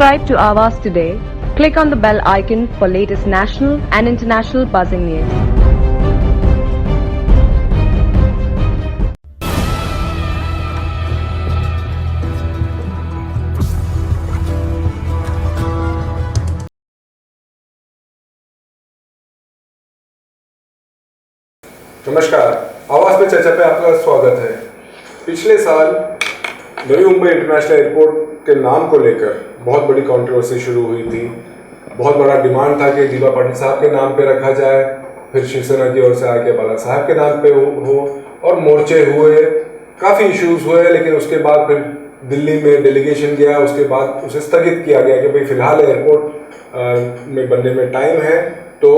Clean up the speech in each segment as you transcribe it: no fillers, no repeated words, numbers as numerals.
Subscribe to Awaaz today. Click on the bell icon for latest national and international buzzing news. नमस्कार, आवाज पे चर्चा पे आपका स्वागत है। पिछले साल नवी मुंबई इंटरनेशनल एयरपोर्ट के नाम को लेकर बहुत बड़ी कंट्रोवर्सी शुरू हुई थी। बहुत बड़ा डिमांड था कि दीवा पाटिल साहब के नाम पे रखा जाए, फिर शिवसेना की ओर से आके बाला साहब के नाम पे हो और मोर्चे हुए, काफ़ी इश्यूज हुए। लेकिन उसके बाद फिर दिल्ली में डेलीगेशन गया, उसके बाद उसे स्थगित किया गया कि भाई फिलहाल एयरपोर्ट में बनने में टाइम है, तो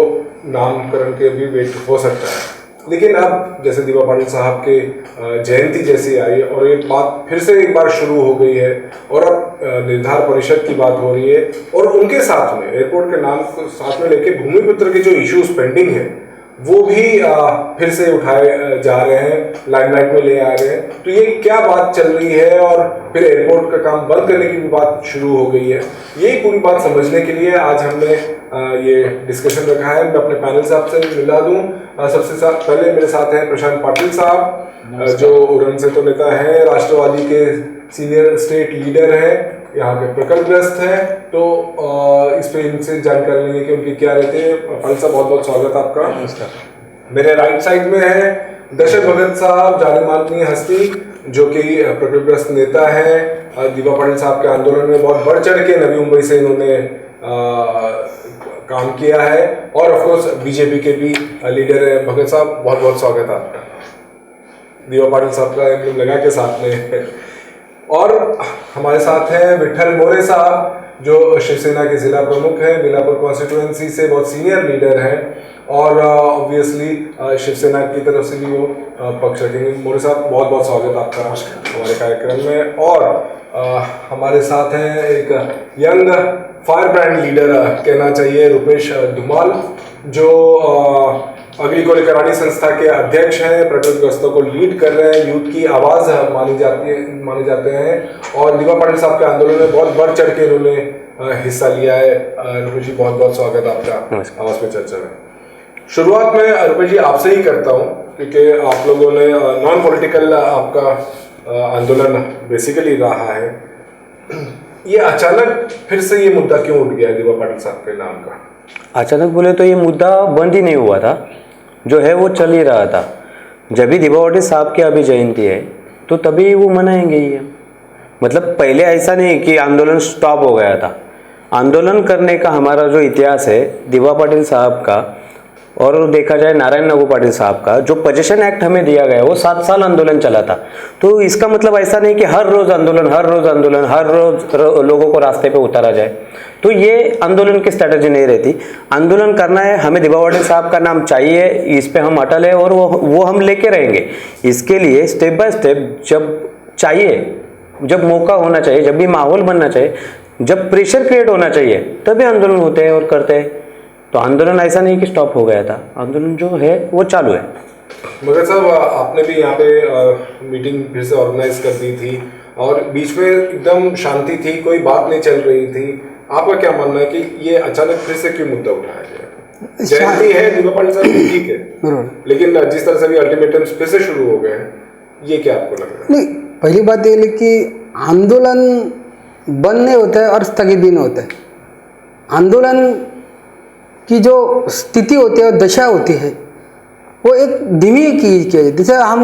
नामकरण के भी वेट हो सकता है। लेकिन अब जैसे दीवा पाटिल साहब के जयंती जैसी आई और ये बात फिर से एक बार शुरू हो गई है और अब निर्धार परिषद की बात हो रही है और उनके साथ में एयरपोर्ट के नाम को साथ में लेके भूमिपुत्र के जो इश्यूज पेंडिंग है वो भी फिर से उठाए जा रहे हैं, लाइमलाइट में ले आ रहे हैं। तो ये क्या बात चल रही है और फिर एयरपोर्ट का काम बंद करने की भी बात शुरू हो गई है, यही पूरी बात समझने के लिए आज हमने ये डिस्कशन रखा है। मैं अपने पैनल साहब से मिला दूं। सबसे पहले मेरे साथ हैं प्रशांत पाटिल साहब, जो उड़न से तो नेता है, राष्ट्रवादी के सीनियर स्टेट लीडर हैं, यहाँ के प्रकल्पग्रस्त हैं। तो इस पे इनसे जानकारी लेंगे कि उनकी क्या रहती है। पाटिल साहब, बहुत बहुत स्वागत आपका। नमस्कार। मेरे राइट साइड में है दशरथ भगत साहब, जाने मानी हस्ती, जो कि प्रकल्पग्रस्त नेता है। दीवा पाटिल साहब के आंदोलन में बहुत बढ़ चढ़ के नवी मुंबई से इन्होंने काम किया है और ऑफकोर्स बीजेपी के भी लीडर है। भगत साहब, बहुत बहुत स्वागत है आपका। दीवा पाटिल साहब का एम्ब्लेम लगा के साथ में। और हमारे साथ हैं विठल मोरे साहब, जो शिवसेना के जिला प्रमुख हैं, मिलापुर कॉन्स्टिट्यूएंसी से बहुत सीनियर लीडर हैं और ऑब्वियसली शिवसेना की तरफ से भी वो पक्ष रखेंगे। मोरे साहब, बहुत बहुत स्वागत आपका हमारे कार्यक्रम में। और हमारे साथ हैं एक यंग फायर ब्रांड लीडर कहना चाहिए, रुपेश धुमाल, जो अग्निकोल कराड़ी संस्था के अध्यक्ष हैं, प्रकल्पग्रस्तों को लीड कर रहे हैं, यूथ की आवाज़ माने जाते हैं और दीवा पाटिल साहब के आंदोलन में बहुत बढ़ चढ़ के इन्होंने हिस्सा लिया है। रुपेश जी, बहुत बहुत स्वागत आपका आवाज़ पे चर्चा में। शुरुआत में रुपेश जी आपसे ही करता हूँ, क्योंकि आप लोगों ने नॉन पॉलिटिकल आपका आंदोलन बेसिकली रहा है। ये अचानक फिर से ये मुद्दा क्यों उठ गया दीवा पाटिल साहब के नाम का? अचानक बोले तो ये मुद्दा बंद ही नहीं हुआ था, जो है वो चल ही रहा था। जब भी दीवा पाटिल साहब की अभी जयंती है तो तभी वो मनाएंगे ही है। मतलब पहले ऐसा नहीं कि आंदोलन स्टॉप हो गया था। आंदोलन करने का हमारा जो इतिहास है दीवा पाटिल साहब का, और देखा जाए नारायण नागू पाटिल साहब का, जो पोजीशन एक्ट हमें दिया गया वो 7 साल आंदोलन चला था। तो इसका मतलब ऐसा नहीं कि हर रोज आंदोलन, हर रोज लोगों को रास्ते पे उतारा जाए। तो ये आंदोलन की स्ट्रेटजी नहीं रहती। आंदोलन करना है, हमें दीवा पाटिल साहब का नाम चाहिए, इस पे हम अटल है और वो हम लेके रहेंगे। इसके लिए स्टेप बाय स्टेप जब चाहिए, जब मौका होना चाहिए, जब भी माहौल बनना चाहिए, जब प्रेशर क्रिएट होना चाहिए, तभी आंदोलन होते हैं और करते हैं। तो आंदोलन ऐसा नहीं कि स्टॉप हो गया था, आंदोलन जो है वो चालू है। मगर साहब, आपने भी यहाँ पे मीटिंग फिर से ऑर्गेनाइज कर दी थी और बीच में एकदम शांति थी, कोई बात नहीं चल रही थी। आपका क्या मानना है कि ये अचानक फिर से क्यों मुद्दा उठाया गया? जयंती है दीवा पाटिल साहब की, ठीक है, लेकिन जिस तरह से भी अल्टीमेटम्स फिर से शुरू हो गए, ये क्या आपको लग रहा है? नहीं, पहली बात ये कि आंदोलन बंद नहीं होता है और स्थगित भी नहीं होता है। आंदोलन की जो स्थिति होती है, दशा होती है, वो एक धीमी की जैसे हम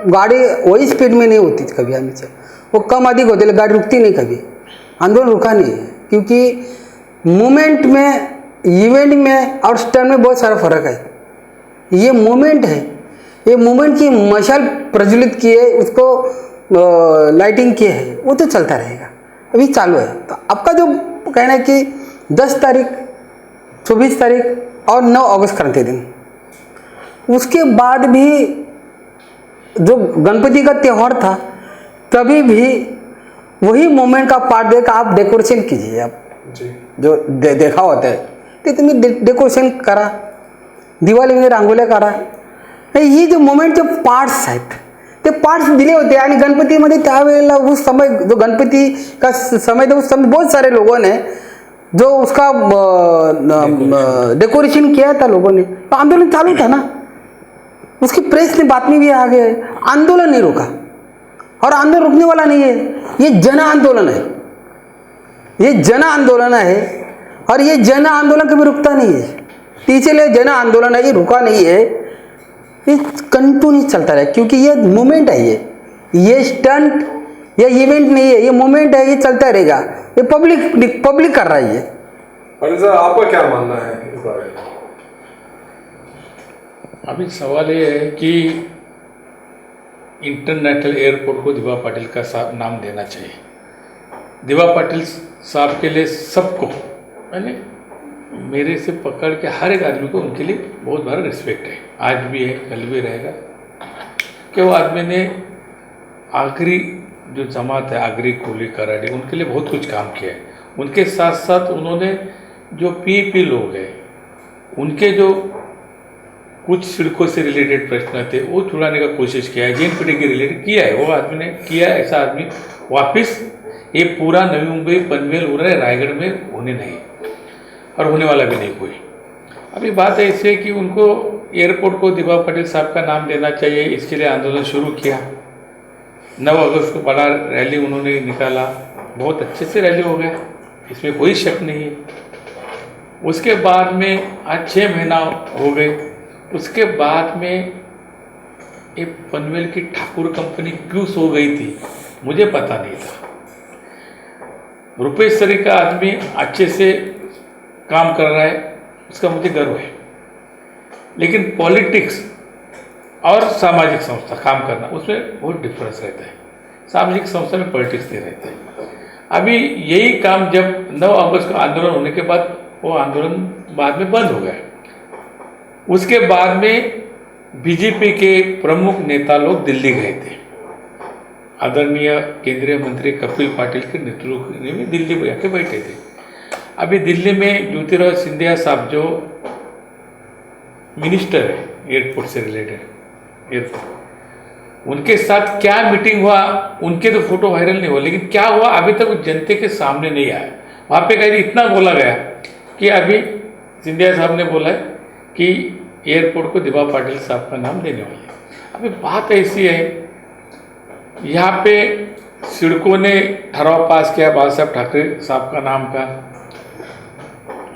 गाड़ी वही स्पीड में नहीं होती कभी, हमेशा वो कम अधिक होती है, गाड़ी रुकती नहीं कभी। आंदोलन रुका नहीं है, क्योंकि मूवमेंट में, इवेंट में और स्टैंड में बहुत सारा फर्क है। ये मूवमेंट है, ये मूवमेंट की मशाल प्रज्वलित की है, उसको लाइटिंग की है, वो तो चलता रहेगा, अभी चालू है। तो आपका जो कहना है कि 10 तारीख, 24 तारीख और 9 अगस्त क्रांति दिन, उसके बाद भी जो गणपति का त्यौहार था, तभी भी वही मोमेंट का पार्ट देकर आप डेकोरेशन कीजिए। आप जी, जो देखा होता है कि तुम्हें डेकोरेशन करा, दिवाली में रंगोली करा, ये जो मोमेंट जो पार्ट्स आहेत ते पार्ट्स दिले होते आणि गणपतीमध्ये त्यावेळेला उस समय जो गणपती का समय था उस समय बहुत सारे लोगों ने जो उसका डेकोरेशन किया था लोगों ने, तो आंदोलन चालू था ना, उसकी प्रेस ने बातमी भी आ गए, आंदोलन नहीं रुका और आंदोलन रुकने वाला नहीं है। ये जन आंदोलन है, ये जन आंदोलन है और ये जन आंदोलन कभी रुकता नहीं है। तीसरे जन आंदोलन है, ये रुका नहीं है, ये कंटिन्यू चलता रहे, क्योंकि ये मूवमेंट है, ये स्टंट या इवेंट नहीं है, ये मूवमेंट है, ये चलता रहेगा, ये पब्लिक कर रही है। और सर आपका क्या मानना है इस बारे में? अभी सवाल ये है कि इंटरनेशनल एयरपोर्ट को दिवा पाटिल का नाम देना चाहिए। दिवा पाटिल साहब के लिए सबको, मैंने मेरे से पकड़ के हर एक आदमी को उनके लिए बहुत बड़ा रिस्पेक्ट है, आज भी है, कल भी रहेगा, कि वो आदमी ने आखिरी जो जमात है आगरी कोली कराड़ी, उनके लिए बहुत कुछ काम किया है। उनके साथ साथ उन्होंने जो पीपी लोग हैं उनके जो कुछ सड़कों से रिलेटेड प्रश्न थे वो छुड़ाने का कोशिश किया है, जेन पीढ़ी के रिलेटेड किया है, वो आदमी ने किया है। ऐसा आदमी वापस ये पूरा नवी मुंबई पनवेल हो रहा है, रायगढ़ में होने नहीं और होने वाला भी नहीं कोई। अभी बात ऐसी है कि उनको एयरपोर्ट को दिवा पाटिल साहब का नाम देना चाहिए, इसके लिए आंदोलन शुरू किया। 9 अगस्त को बड़ा रैली उन्होंने निकाला, बहुत अच्छे से रैली हो गया, इसमें कोई शक नहीं है। उसके बाद में आज 6 महीना हो गए, उसके बाद में ये पनवेल की ठाकुर कंपनी क्यों सो गई थी मुझे पता नहीं था। रुपेश सरी का आदमी अच्छे से काम कर रहा है, उसका मुझे गर्व है, लेकिन पॉलिटिक्स और सामाजिक संस्था काम करना उसमें बहुत डिफरेंस रहता है। सामाजिक संस्था में पॉलिटिक्स नहीं रहता है। अभी यही काम जब 9 अगस्त का आंदोलन होने के बाद वो आंदोलन बाद में बंद हो गया। उसके बाद में बीजेपी के प्रमुख नेता लोग दिल्ली गए थे, आदरणीय केंद्रीय मंत्री कपिल पाटिल के नेतृत्व में दिल्ली में जाके बैठे थे। अभी दिल्ली में ज्योतिरादित्य सिंधिया साहब जो मिनिस्टर है एयरपोर्ट से रिलेटेड, एयरपोर्ट, उनके साथ क्या मीटिंग हुआ, उनके तो फोटो वायरल नहीं हुआ, लेकिन क्या हुआ अभी तक जनता के सामने नहीं आया। वहाँ पे कहीं इतना बोला गया कि अभी सिंधिया साहब ने बोला है कि एयरपोर्ट को दिवा पाटिल साहब का नाम देने वाले। अभी बात ऐसी है, यहाँ पे सिडको ने ठराव पास किया बाला साहब ठाकरे साहब का नाम का,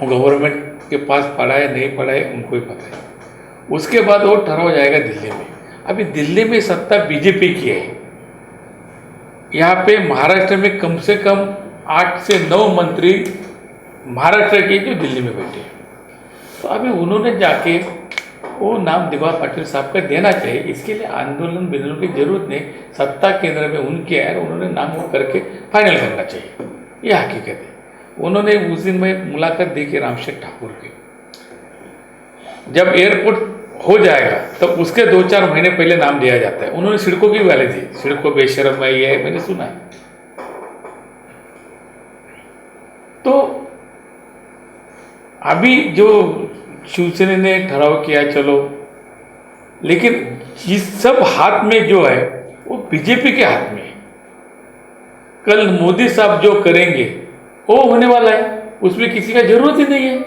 गवर्नमेंट के पास पड़ा है नहीं पड़ा है उनको ही पता है। उसके बाद वो ठराव जाएगा दिल्ली में। अभी दिल्ली में सत्ता बीजेपी की है, यहाँ पे महाराष्ट्र में कम से कम 8 से 9 मंत्री महाराष्ट्र के जो दिल्ली में बैठे हैं, तो अभी उन्होंने जाके वो नाम दिवा पाटिल साहब का देना चाहिए। इसके लिए आंदोलन बिंदुओं की जरूरत नहीं, सत्ता केंद्र में उनके है, उन्होंने नाम वो करके फाइनल करना चाहिए, ये हकीकत है। उन्होंने उस दिन में मुलाकात दी कि रामशेठ ठाकुर की, जब एयरपोर्ट हो जाएगा तो उसके 2-4 महीने पहले नाम दिया जाता है। उन्होंने सिडको की भी वाले थी, सिडको बेशरम है, ये है, मैंने सुना है। तो अभी जो शिवसेना ने ठराव किया चलो, लेकिन ये सब हाथ में जो है वो बीजेपी के हाथ में है। कल मोदी साहब जो करेंगे वो होने वाला है, उसमें किसी का जरूरत ही नहीं है।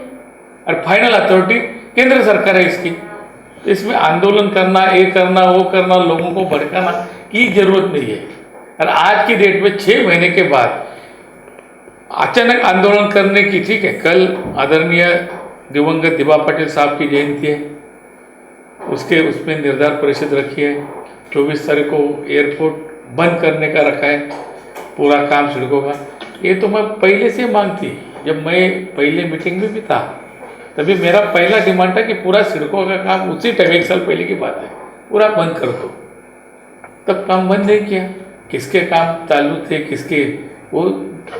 और फाइनल अथॉरिटी केंद्र सरकार है इसकी, इसमें आंदोलन करना, ये करना, वो करना, लोगों को भड़काना की जरूरत नहीं है। और आज की डेट में 6 महीने के बाद अचानक आंदोलन करने की, ठीक है, कल आदरणीय दिवंगत दिवा पाटिल साहब की जयंती है, उसमें निर्धार परिषद रखी है। 24 तारीख को एयरपोर्ट बंद करने का रखा है, पूरा काम सड़कों का। ये तो मैं पहले से मांग थी, जब मैं पहले मीटिंग में भी था तभी मेरा पहला डिमांड था कि पूरा सड़कों का काम उसी टाइम, 1 साल पहले की बात है, पूरा बंद कर दो। तब काम बंद नहीं किया, किसके काम चालू थे, किसके, वो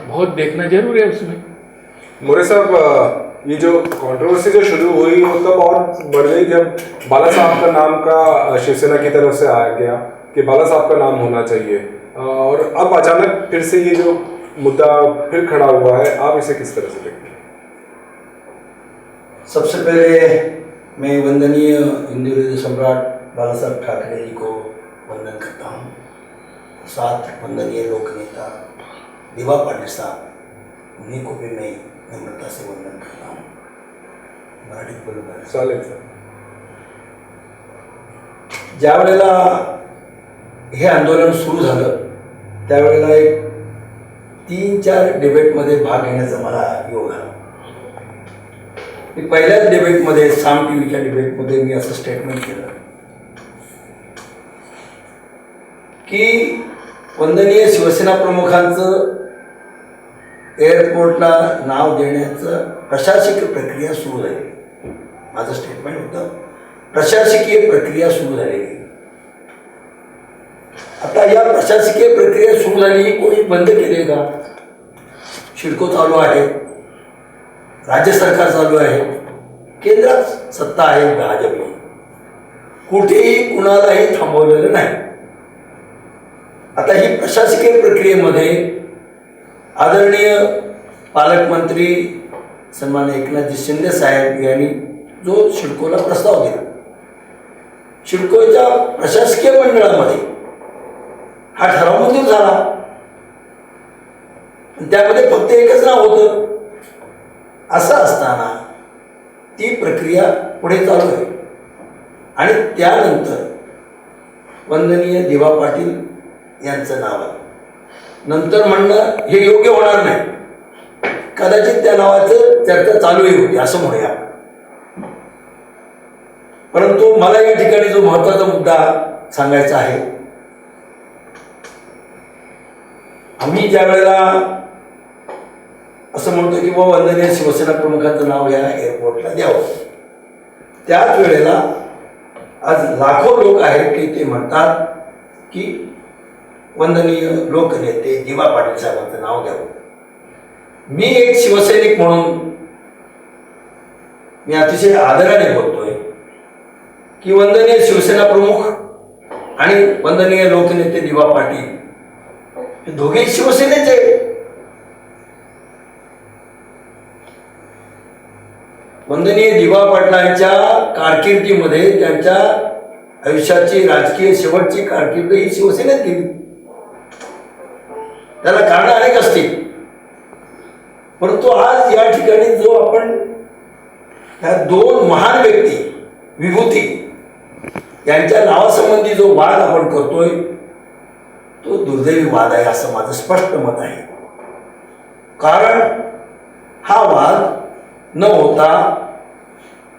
बहुत देखना जरूर है उसमें। मोरे साहब, ये जो कंट्रोवर्सी जो शुरू हुई वो तब और बढ़ गई जब बाला साहब का नाम का शिवसेना की तरफ से आया गया कि बाला साहब का नाम होना चाहिए, और अब अचानक फिर से ये जो मुद्दा फिर खड़ा हुआ है, आप इसे किस तरह से देखते हैं? सबसे पहले मैं वंदनीय हिंदू हृदय सम्राट बाला साहब ठाकरे जी को वंदन करता हूँ। साथ वंदनीय लोक नेता दिवा पाटिल साहब, उन्हीं को भी मैं नम्रता से वंदन करता हूँ। मराठीत बोलू का? चालेल सर. ज्या वेळेला हे आंदोलन सुरू झालं त्यावेळेला एक 3-4 डिबेटमध्ये भाग घेण्याचा मला योग आला. मी पहिल्याच डिबेटमध्ये, साम टी व्हीच्या डिबेटमध्ये मी असं स्टेटमेंट केलं की वंदनीय शिवसेना प्रमुखांचं एअरपोर्टला नाव देण्याचं प्रशासकीय प्रक्रिया सुरू झाली. माझं स्टेटमेंट होतं, प्रशासकीय प्रक्रिया सुरू झालेली. आता या प्रशासकीय प्रक्रिया सुरू झाली, ही कोणी बंद केली का? शिडको चालू आहे, राज्य सरकार चालू आहे, केंद्रात सत्ता आहे भाजपची, कुठेही कुणालाही थांबवलेलं नाही. आता ही प्रशासकीय प्रक्रियेमध्ये आदरणीय पालकमंत्री सन्माननीय एकनाथजी शिंदे साहेब यांनी जो शिडकोला प्रस्ताव दिला, शिडकोच्या प्रशासकीय मंडळामध्ये हा ठराव मंजूर झाला. त्यामध्ये फक्त एकच नाव होतं. असं असताना ती प्रक्रिया पुढे चालू आहे आणि त्यानंतर वंदनीय दिवा पाटील यांचं नाव आहे. नंतर म्हणणं हे योग्य होणार नाही, कदाचित त्या नावाचं चर्चा चालूही होती असं म्हणूया. परंतु मला या ठिकाणी जो महत्त्वाचा मुद्दा सांगायचा आहे, आम्ही ज्या वेळेला असं म्हणतो की बाबा वंदनीय शिवसेना प्रमुखांचं नाव या एअरपोर्टला द्यावं, त्याच वेळेला आज लाखो लोक आहेत की ते म्हणतात की वंदनीय लोकनेते दिवा पाटील साहेबांचं नाव द्यावं. मी एक शिवसैनिक म्हणून मी अतिशय आदराने बोलतोय की वंदनीय शिवसेना प्रमुख आणि वंदनीय लोकनेते दिवा पाटील हे दोघे शिवसेनेचे. वंदनीय दिवा पाटलांच्या कारकिर्दीमध्ये त्यांच्या आयुष्याची राजकीय शेवटची कारकीर्द ही शिवसेनेत गेली. त्याला कारण अनेक असतील, परंतु आज या ठिकाणी जो आपण ह्या दोन महान व्यक्ती विभूती यांच्या नावासंबंधी जो वाद आपण करतोय तो दुर्दैवी वाद आहे असं माझं स्पष्ट मत आहे. कारण हा वाद न होता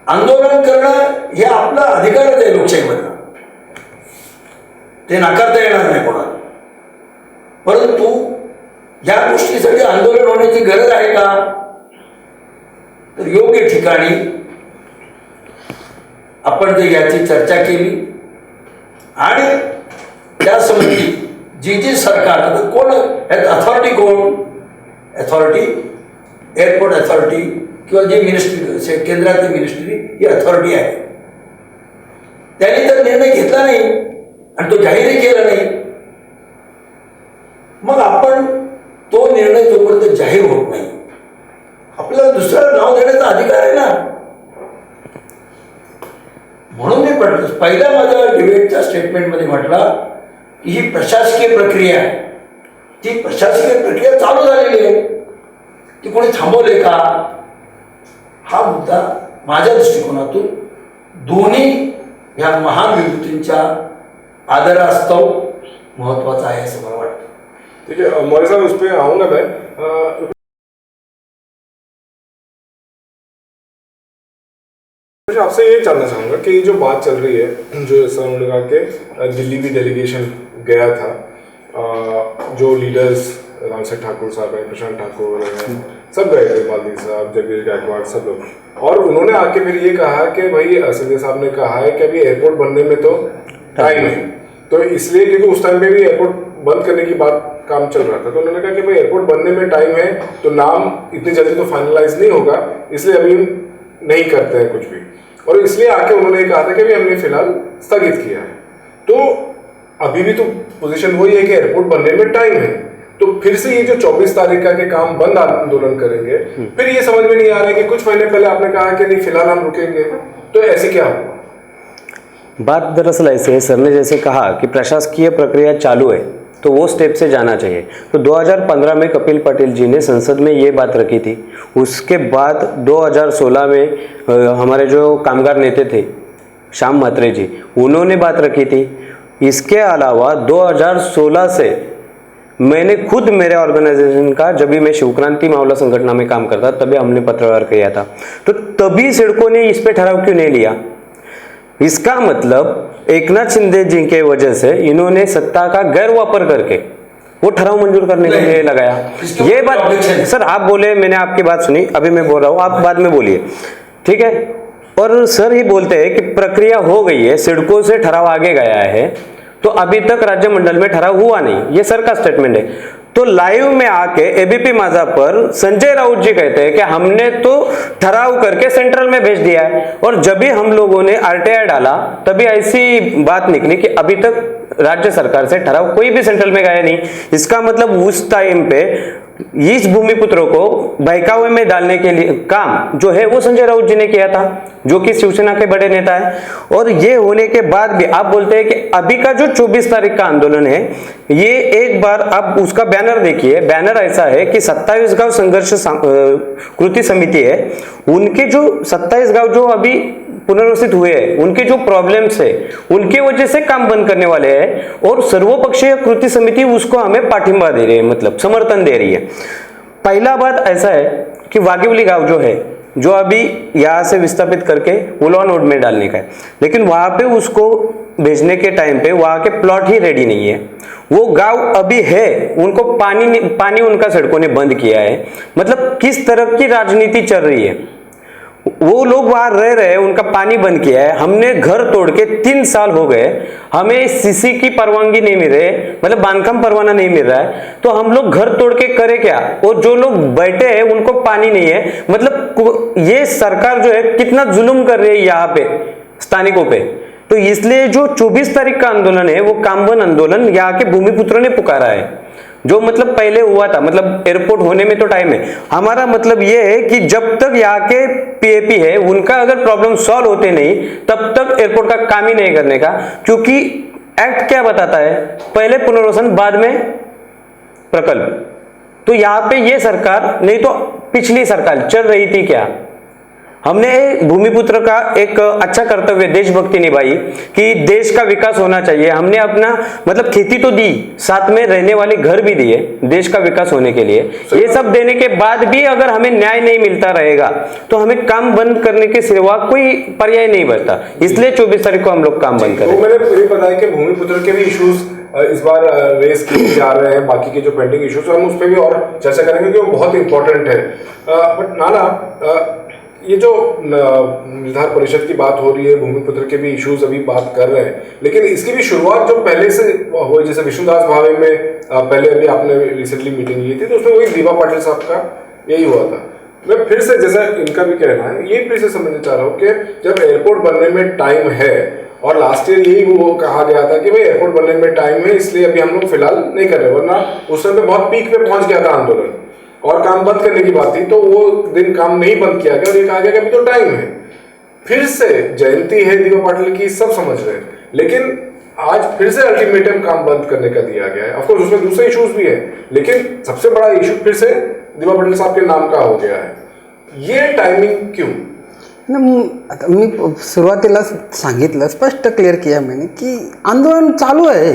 आंदोलन करणं हे आपला अधिकारच आहे लोकशाहीमधला, ते नाकारता येणार नाही कोणाला. परंतु या गोष्टीसाठी आंदोलन होण्याची गरज आहे का? तर योग्य ठिकाणी आपण जर याची चर्चा केली आणि त्यासंबंधी जी सरकार, आता कोण अथॉरिटी, कोण अथॉरिटी, एअरपोर्ट अथॉरिटी किंवा जी मिनिस्ट्री, केंद्रातली मिनिस्ट्री ही अथॉरिटी आहे, त्यांनी जर निर्णय घेतला नाही आणि तो जाहीरही केला नाही, मग आपण तो निर्णय जोपर्यंत जाहीर होत नाही आपल्याला दुसरं नाव देण्याचा अधिकार आहे ना. म्हणून मी पहिल्या माझ्या डिबेटच्या स्टेटमेंटमध्ये म्हटला की ही प्रशासकीय प्रक्रिया आहे, ती प्रशासकीय प्रक्रिया चालू झालेली आहे, ती कोणी थांबवले का? हा मुद्दा माझ्या दृष्टिकोनातून दोन्ही ह्या महान विभूतींच्या आदरास्तव महत्वाचा आहे असं मला वाटतं. ठीक है मौर्य साहब, उस पर आऊँगा मैं. मुझे आपसे ये जानना चाहूँगा कि जो बात चल रही है, जो सर उन्होंने कहा कि दिल्ली भी डेलीगेशन गया था, जो लीडर्स रामसर ठाकुर साहब हैं, प्रशांत ठाकुर हैं, सब गए थे, बाल्दी साहब, जगदीश गायकवाड़, सब लोग, और उन्होंने आके फिर ये कहा कि भाई संजय साहब ने कहा है कि अभी एयरपोर्ट बनने में तो टाइम है, तो इसलिए क्योंकि उस टाइम पे भी एयरपोर्ट बंद करने की बात काम चल रहा था, तो उन्होंने कहा कि भाई एयरपोर्ट बनने में टाइम है तो नाम इतनी जल्दी तो फाइनलाइज नहीं होगा, इसलिए अभी नहीं करते हैं कुछ भी. और इसलिए आके उन्होंने कहा था कि भाई हमने फिलहाल स्थगित किया है. तो अभी भी तो पोजीशन वही है कि एयरपोर्ट बनने में टाइम है, तो फिर से ये जो 24 तारीख का के काम बंद आंदोलन करेंगे, फिर ये समझ में नहीं आ रहा है कि कुछ महीने पहले आपने कहा कि नहीं फिलहाल हम रुकेंगे, तो ऐसे क्या हुआ? बात दरअसल ऐसे है, सर ने जैसे कहा कि प्रशासकीय प्रक्रिया चालू है तो वो स्टेप से जाना चाहिए। तो 2015 में कपिल पटेल जी ने संसद में ये बात रखी थी। उसके बाद 2016 में हमारे जो कामगार नेता थे श्याम म्हात्रे जी, उन्होंने बात रखी थी। इसके अलावा 2016 से मैंने खुद मेरे ऑर्गेनाइजेशन का, जब भी मैं शिवक्रांति मावला संगठन में काम करता तभी हमने पत्रव्यवहार किया था, तो तभी सिडको ने इस पे ठहराव क्यों नहीं लिया? इसका मतलब एकनाथ शिंदे जी के वजह से इन्होंने सत्ता का गैर वापर करके वो ठहराव मंजूर करने के लिए लगाया। ये बात सर आप बोले, मैंने आपकी बात सुनी, अभी मैं बोल रहा हूँ, आप बाद में बोलिए, ठीक है। और सर ही बोलते हैं कि प्रक्रिया हो गई है, सिडको से ठहराव आगे गया है, तो अभी तक राज्य मंडल में ठहराव हुआ नहीं, ये सर का स्टेटमेंट है। तो लाइव में आके एबीपी माझा पर संजय राउत जी कहते हैं कि हमने तो ठहराव करके सेंट्रल में भेज दिया है। और जब भी हम लोगों ने आरटीआई डाला तभी ऐसी बात निकली कि अभी तक राज्य सरकार से ठहराव कोई भी सेंट्रल में गया नहीं। इसका मतलब उस टाइम पे इस भूमिपुत्रों को बहकावे में डालने के लिए काम जो है वो संजय राउत जी ने किया था, जो कि शिवसेना के बड़े नेता है। और ये होने के बाद भी आप बोलते हैं कि अभी का जो 24 तारीख का आंदोलन है, ये एक बार आप उसका बैनर देखिए। बैनर ऐसा है कि 27 गांव संघर्ष कृति समिति है, उनके जो 27 गांव जो अभी पुनर्वसित हुए हैं, उनके जो प्रॉब्लम्स है उनके वजह से काम बंद करने वाले हैं, और सर्वपक्षीय कृति समिति उसको हमें पाठिंबा दे रही है, मतलब समर्थन दे रही है। पहला बात ऐसा है कि वाघिवली गांव जो है, जो अभी यहाँ से विस्थापित करके उलवा नोड में डालने का है, लेकिन वहां पे उसको भेजने के टाइम पे वहां के प्लॉट ही रेडी नहीं है। वो गांव अभी है, उनको पानी उनका सड़कों ने बंद किया है। मतलब किस तरह की राजनीति चल रही है, वो लोग वहां रह रहे हैं, उनका पानी बंद किया है। हमने घर तोड़ के 3 साल हो गए, हमें सीसी की परवानगी नहीं मिल रही, मतलब बांधकाम परवाना नहीं मिल रहा है, तो हम लोग घर तोड़ के करें क्या? और जो लोग बैठे हैं उनको पानी नहीं है। मतलब ये सरकार जो है कितना जुल्म कर रही है यहाँ पे स्थानिकों पे। तो इसलिए जो 24 तारीख का आंदोलन है वो काम बंद आंदोलन यहाँ के भूमिपुत्रों ने पुकारा है, जो मतलब पहले हुआ था। मतलब एयरपोर्ट होने में तो टाइम है। हमारा मतलब ये है कि जब तक यहाँ के पीएपी है उनका अगर प्रॉब्लम सॉल्व होते नहीं, तब तक एयरपोर्ट का काम ही नहीं करने का। क्योंकि एक्ट क्या बताता है, पहले पुनर्वसन बाद में प्रकल्प। तो यहाँ पे ये सरकार, नहीं तो पिछली सरकार चल रही थी क्या, हमने भूमिपुत्र का एक अच्छा कर्तव्य देशभक्ति निभाई कि देश का विकास होना चाहिए। हमने अपना मतलब खेती तो दी, साथ में रहने वाले घर भी दिए देश का विकास होने के लिए। ये सब देने के बाद भी अगर हमें न्याय नहीं मिलता रहेगा तो हमें काम बंद करने के सिवा कोई पर्याय नहीं बचता। इसलिए 24 तारीख को हम लोग काम बंद करें। तो मैंने ये बताया कि भूमिपुत्र के भी इश्यूज इस बार रेस किए जा रहे हैं, बाकी के जो पेंडिंग इश्यूज हम उस पर भी और चर्चा करेंगे क्योंकि वो बहुत इंपॉर्टेंट है। बट नाना, ये जो निर्धार परिषद की बात हो रही है, भूमिपुत्र के भी इश्यूज अभी बात कर रहे हैं, लेकिन इसकी भी शुरुआत जो पहले से हुई, जैसे विष्णुदास भावे में पहले अभी आपने रिसेंटली मीटिंग की थी, तो उसमें वही दीवा पाटिल साहब का यही हुआ था। मैं फिर से, जैसा इनका भी कहना है, ये फिर से समझना चाह रहा हूँ कि जब एयरपोर्ट बनने में टाइम है, और लास्ट ईयर यही वो कहा गया था कि भाई एयरपोर्ट बनने में टाइम है, इसलिए अभी हम लोग फिलहाल नहीं कर रहे, वरना उस समय बहुत पीक पे पहुंच गया था आंदोलन और काम बंद करने की बात थी, तो वो दिन काम नहीं बंद किया गया और ये कहा गया कि अभी तो टाइम है। फिर से जयंती है दीवा पाटिल की, सब समझ रहे हैं, लेकिन आज फिर से अल्टीमेटम काम बंद करने का दिया गया है। ऑफ कोर्स उसमें दूसरे इश्यूज भी है, लेकिन सबसे बड़ा इशू फिर से दीवा पाटिल साहब के नाम का हो गया है। ये टाइमिंग क्यों? मी सुरुवातीला सांगितलं, स्पष्ट क्लियर किया मैंने कि आंदोलन चालू है।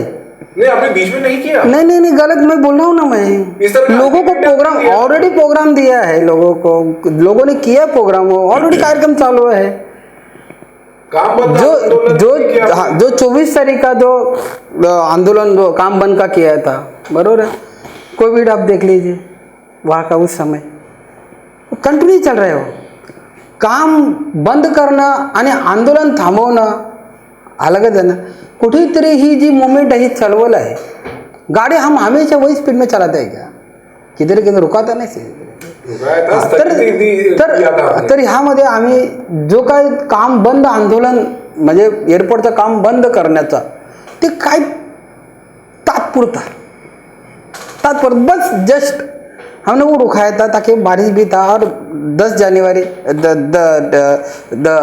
नहीं, आपने बीच में नहीं किया। नहीं गलत मैं बोल रहा हूँ ना। मैं लोगों को प्रोग्राम ऑलरेडी प्रोग्राम दिया है, लोगों ने किया प्रोग्राम, ऑलरेडी कार्यक्रम चालू है। काम बंद जो 24 तारीख का जो आंदोलन जो काम बंद का किया था, बरोबर है, कोविड आप देख लीजिए वहाँ का उस समय कंटिन्यू चल रहे हो। काम बंद करणं आणि आंदोलन थांबवणं अलगच आहे ना। कुठेतरी ही जी मोमेंट है, चलवल है, गाड़ी हम हमेशा वही स्पीड में चलाते हैं क्या? किधर किधर रुकाता नाही तर ह्यामध्ये आम्ही जो काय काम बंद आंदोलन म्हणजे एअरपोर्टचं काम बंद करण्याचा, ते काय तात्पुरता बस जस्ट हमने वो रुकाया था ताकि बारिश भी था। और 10 जनवरी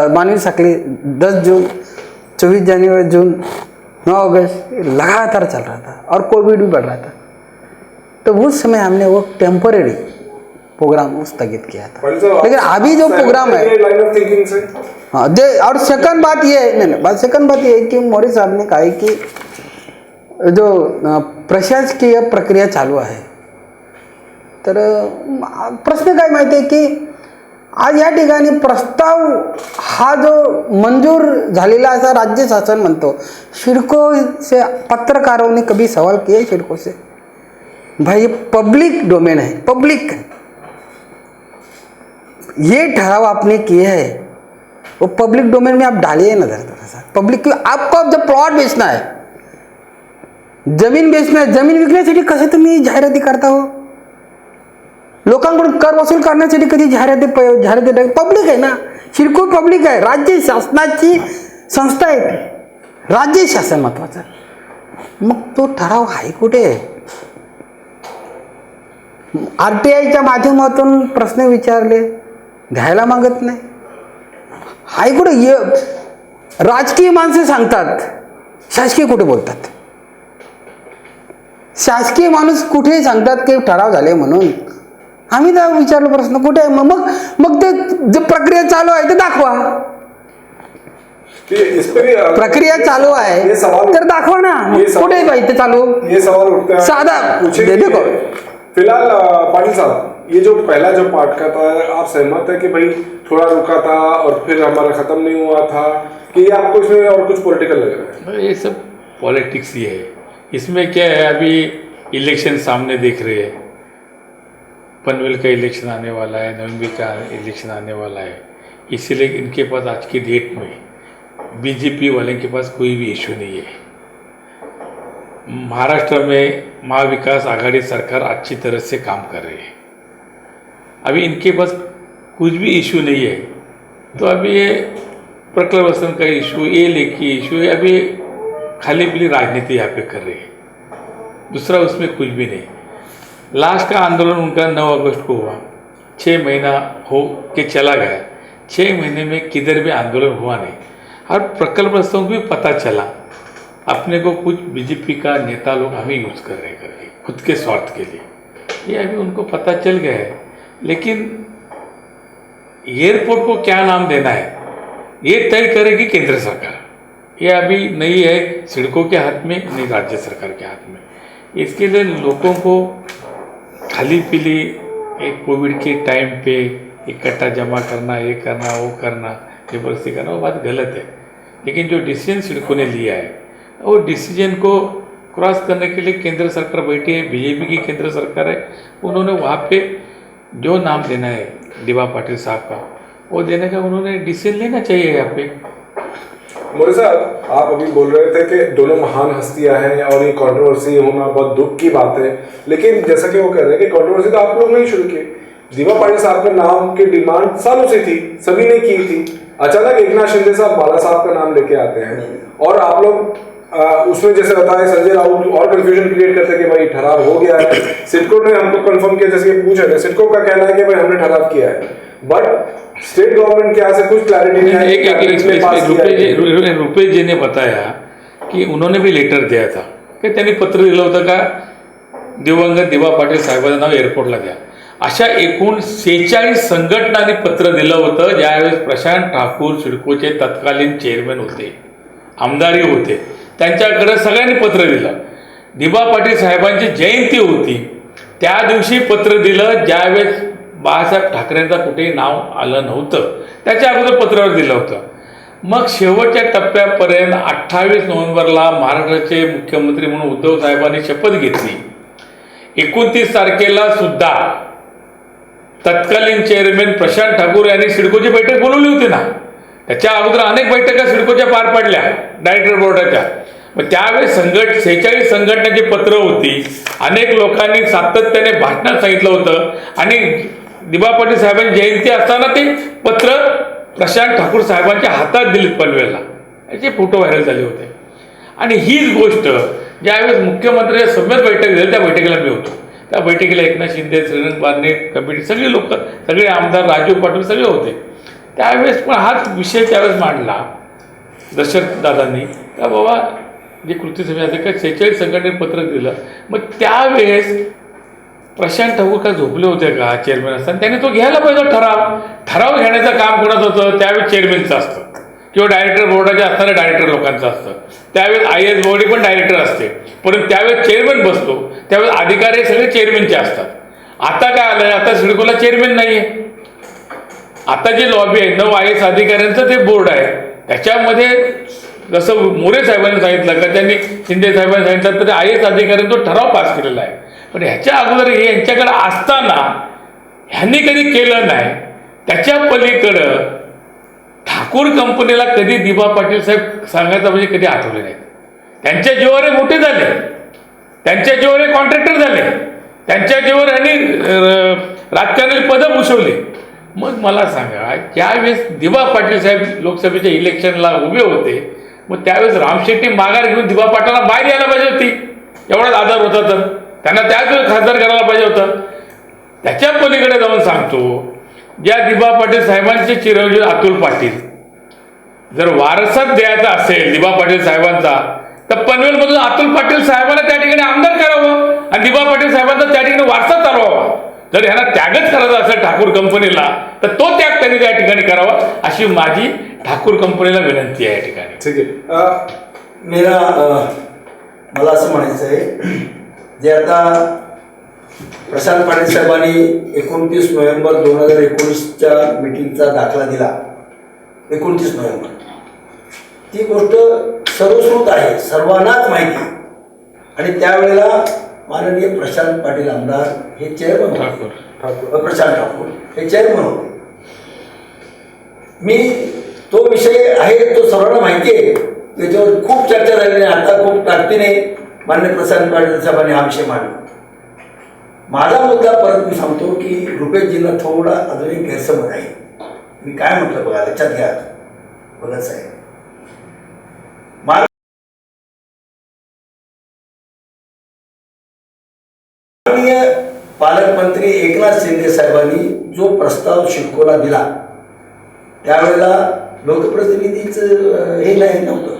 मानवी सकली 10 जून 24 जनवरी, जून, 9 अगस्त लगातार चल रहा था और कोविड भी बढ़ रहा था। तो उस समय हमने वो टेम्पररी प्रोग्राम स्थगित किया था। लेकिन अभी जो प्रोग्राम है लाइन ऑफ थिंकिंग से हाँ और सेकंड बात ये है, नहीं सेकंड बात ये है कि मौर्य साहब ने कहा है कि जो प्रशासकीय प्रक्रिया चालू आहे, तर प्रश्न काय माहिती आहे की आज या ठिकाणी प्रस्ताव हा जो मंजूर झालेला असा राज्य शासन म्हणतो, सिडको से पत्रकारों ने कभी सवाल किया है सिडको से, भाई ये पब्लिक डोमेन है, पब्लिक है, ये ठहराव आपने किए है वो पब्लिक डोमेन में आप डालिए ना थोड़ा सा पब्लिक, क्यों आपको अब जब प्लॉट बेचना है, जमीन बेचना है, जमीन विकण्यासाठी कसे तुम्ही जाहिराती करता हो, लोकांकडून कर वसूल करण्यासाठी कधी जाहिराती पब्लिक आहे ना, सिडको पब्लिक आहे, राज्य शासनाची संस्था आहे ती, राज्य शासन महत्वाचं, मग तो ठराव आहे कुठे? RTIच्या माध्यमातून प्रश्न विचारले घ्यायला मागत नाही, हाय कुठे? राजकीय माणसे सांगतात, शासकीय कुठे बोलतात? शासकीय माणूस कुठे सांगतात की ठराव झाले म्हणून? आम्ही त्या विचारलो प्रश्न कुठे आहे? मग ते जे प्रक्रिया चालू आहे ते दाखवा, प्रक्रिया चालू आहे तर दाखवा ना, कुठे आहे भाई ते चालू? ये सवाल उठता है साधा देखो, फिलहाल पाटिल साहब, ये जो पहला जो पार्ट का था, आप सहमत है कि भाई थोड़ा रुका था और फिर हमारा खत्म नहीं हुआ था, कि आपको इसमें और कुछ पॉलिटिकल लग रहा है? ये सब पॉलिटिक्स ही है। इसमें क्या है, अभी इलेक्शन सामने देख रहे हैं, पनवेल का इलेक्शन आने वाला है, नवंबर का इलेक्शन आने वाला है, इसीलिए इनके पास आज की डेट में बीजेपी वाले के पास कोई भी इशू नहीं है। महाराष्ट्र में महाविकास आघाड़ी सरकार अच्छी तरह से काम कर रही है, अभी इनके पास कुछ भी इशू नहीं है। तो अभी ये प्रकल्पसन का इशू, ये लेके इशू है, अभी खाली पीली राजनीति यहाँ पे कर रही है, दूसरा उसमें कुछ भी नहीं। लास्ट का आंदोलन उनका 9 अगस्त को हुआ, 6 महीना हो के चला गया, 6 महीने में किधर भी आंदोलन हुआ नहीं, और प्रकल्पस्तों को भी पता चला अपने को कुछ बीजेपी का नेता लोग हमें यूज़ कर रहे करके खुद के स्वार्थ के लिए, ये अभी उनको पता चल गया है। लेकिन एयरपोर्ट को क्या नाम देना है ये तय करेगी केंद्र सरकार, ये अभी नहीं है सिडको के हाथ में, नहीं राज्य सरकार के हाथ में। इसके लिए लोगों को खाली पीली एक कोविड के टाइम पे इकट्ठा जमा करना, ये करना, वो करना, जबरदस्ती करना, वो बात गलत है। लेकिन जो डिसीजन सिडको ने लिया है, वो डिसीजन को क्रॉस करने के लिए केंद्र सरकार बैठी है, बीजेपी की केंद्र सरकार है, उन्होंने वहाँ पे जो नाम देना है दिवा पाटिल साहब का, वो देने का उन्होंने डिसीजन लेना चाहिए। यहाँ पे मौर्य साहब, आप अभी बोल रहे थे कि दोनों महान हस्तियां हैं और ये कंट्रोवर्सी होना बहुत दुख की बात है, लेकिन जैसा कि वो कह रहे हैं कि कंट्रोवर्सी तो आप लोग नहीं शुरू की, दिवा पाटिल साहब के नाम की डिमांड सालों से थी, सभी ने की थी। अचानक एकनाथ शिंदे साहब बाला साहब का नाम लेके आते हैं और आप लोग उसमें जैसे बताया संजय राउत और कंफ्यूजन क्रिएट करते कि भाई ठहराव हो गया है, सिडको ने हमको कंफर्म किया, जैसे पूछ रहे थे, सिडको का कहना है कि भाई हमने ठहराव किया है, बट स्टेट गवर्नमेंट के यहाँ से कुछ क्लैरिटी नहीं है। रुपेश जी ने बताया कि उन्होंने भी लेटर दिया था, की त्यांनी पत्र दिलं होतं का दिवंगत दिवा पाटील साहेबांचं नाव एअरपोर्टला द्या, अशा एकूण 46 संघटनांनी पत्र दिलं होतं। ज्यावेळेस प्रशांत ठाकूर सिडकोचे तत्कालीन चेअरमॅन होते, आमदारी होते, त्यांच्याकडे सगळ्यांनी पत्र दिलं। दिवा पाटील साहेबांची जयंती होती, त्या दिवशी पत्र दिलं, ज्यावेळेस बाळासाहेब ठाकरेंचा कुठेही नाव आलं नव्हतं, त्याच्या अगोदर पत्रावर दिलं होतं। मग शेवटच्या टप्प्यापर्यंत 28 नोव्हेंबरला महाराष्ट्राचे मुख्यमंत्री म्हणून उद्धव साहेबांनी शपथ घेतली। 29 तारखेला सुद्धा तत्कालीन चेअरमॅन प्रशांत ठाकूर यांनी सिडकोची बैठक बोलवली होती ना, त्याच्या अगोदर अनेक बैठका सिडकोच्या पार पडल्या डायरेक्टर बोर्डाच्या। मग त्यावेळेस 46 संघटनेची पत्र होती, अनेक लोकांनी सातत्याने भाषणात सांगितलं होतं, आणि दिवा पाटील साहेबांची जयंती असताना ते पत्र प्रशांत ठाकूर साहेबांच्या हातात दिलीत पनवेलला, याचे फोटो व्हायरल झाले होते। आणि हीच गोष्ट ज्यावेळेस मुख्यमंत्री समेत बैठक झाली, त्या बैठकीला मी होतो, त्या बैठकीला एकनाथ शिंदे, श्रीरंग बारणे, कमिटी सगळे लोक, सगळे आमदार, राजू पाटील सगळे होते। त्यावेळेस पण हाच विषय त्यावेळेस मांडला दशरथ दादांनी का बाबा जे कृती समिती अध्यक्ष 46 संघटनेने पत्रक दिलं. मग त्यावेळेस प्रशांत ठाकूर काय झोपले होते का चेअरमॅन असताना? त्यांनी तो घ्यायला पाहिजे ठराव घेण्याचं काम कोणाचं होतं? त्यावेळेस चेअरमॅनचं असतं किंवा डायरेक्टर बोर्डाचे असणाऱ्या डायरेक्टर लोकांचं असतं. त्यावेळेस IAS बोर्ड पण डायरेक्टर असते, परंतु त्यावेळेस चेअरमॅन बसतो, त्यावेळेस अधिकारी हे सगळे चेअरमॅनचे असतात. आता काय आलंय, आता सिडकोला चेअरमॅन नाही आहे. आता जे लॉबी आहे 9 IAS अधिकाऱ्यांचं ते बोर्ड आहे. त्याच्यामध्ये जसं मोरे साहेबांनी सांगितलं का, त्यांनी शिंदे साहेबांनी सांगितलं तर IAS अधिकाऱ्यांनी तो ठराव पास केलेला आहे. पण ह्याच्या अगोदर हे यांच्याकडे असताना ह्यांनी कधी केलं नाही. त्याच्या पलीकडं ठाकूर कंपनीला कधी दिबा पाटील साहेब सांगायचं म्हणजे कधी आठवले नाहीत. त्यांच्या जीवावर मोठे झाले, त्यांच्या जीवावर कॉन्ट्रॅक्टर झाले, त्यांच्या जीवावर ह्यांनी राजकारणी पदं भूषवली. मग मला सांगा, ज्यावेळेस दिबा पाटील साहेब लोकसभेच्या इलेक्शनला उभे होते, मग त्यावेळेस रामशेट्टी माघार घेऊन दिबा पाटलांना बाहेर यायला पाहिजे होती. एवढाच आधार होता तर त्यांना त्याच वेळेस खासदार करायला पाहिजे होतं. त्याच्या पलीकडे जाऊन सांगतो, ज्या दिबा पाटील साहेबांचे चिरंजीव अतुल पाटील जर वारसात द्यायचा असेल दिबा पाटील साहेबांचा, तर पनवेलमधून अतुल पाटील साहेबांना त्या ठिकाणी आमदार करावं आणि दिबा पाटील साहेबांचा त्या ठिकाणी वारसा चालवावा. जर ह्यांना त्यागच करायचा असेल ठाकूर कंपनीला, तर तो त्याग त्यांनी त्या ठिकाणी करावा, अशी माझी ठाकूर कंपनीला विनंती आहे या ठिकाणी. ठीक आहे. मला असं म्हणायचं आहे, जे आता प्रशांत पाटील साहेबांनी 29 नोव्हेंबर 2019च्या मीटिंगचा दाखला दिला, 29 नोव्हेंबर, ती गोष्ट सर्वश्रुत आहे, सर्वांनाच माहिती. आणि त्यावेळेला माननीय प्रशांत पाटील आमदार हे चेअरमन होते, प्रशांत ठाकूर हे चेअरमन होते. मी तो विषय आहे तो सर्वांना माहिती आहे, त्याच्यावर खूप चर्चा झालेली आहे. आता खूप ताकदीने माननीय प्रशांत पाटील साहेबांनी हा विषय मांडला. माझा मुद्दा परत मी सांगतो की रुपेशजींना थोडा अजूनही गैरसमज आहे. मी काय म्हटलं बघा, लक्षात घ्या भगत साहेब. माननीय पालकमंत्री एकनाथ शिंदे साहेबांनी जो प्रस्ताव शिडकोला दिला, त्यावेळेला लोकप्रतिनिधीचं हे नाही नव्हतं,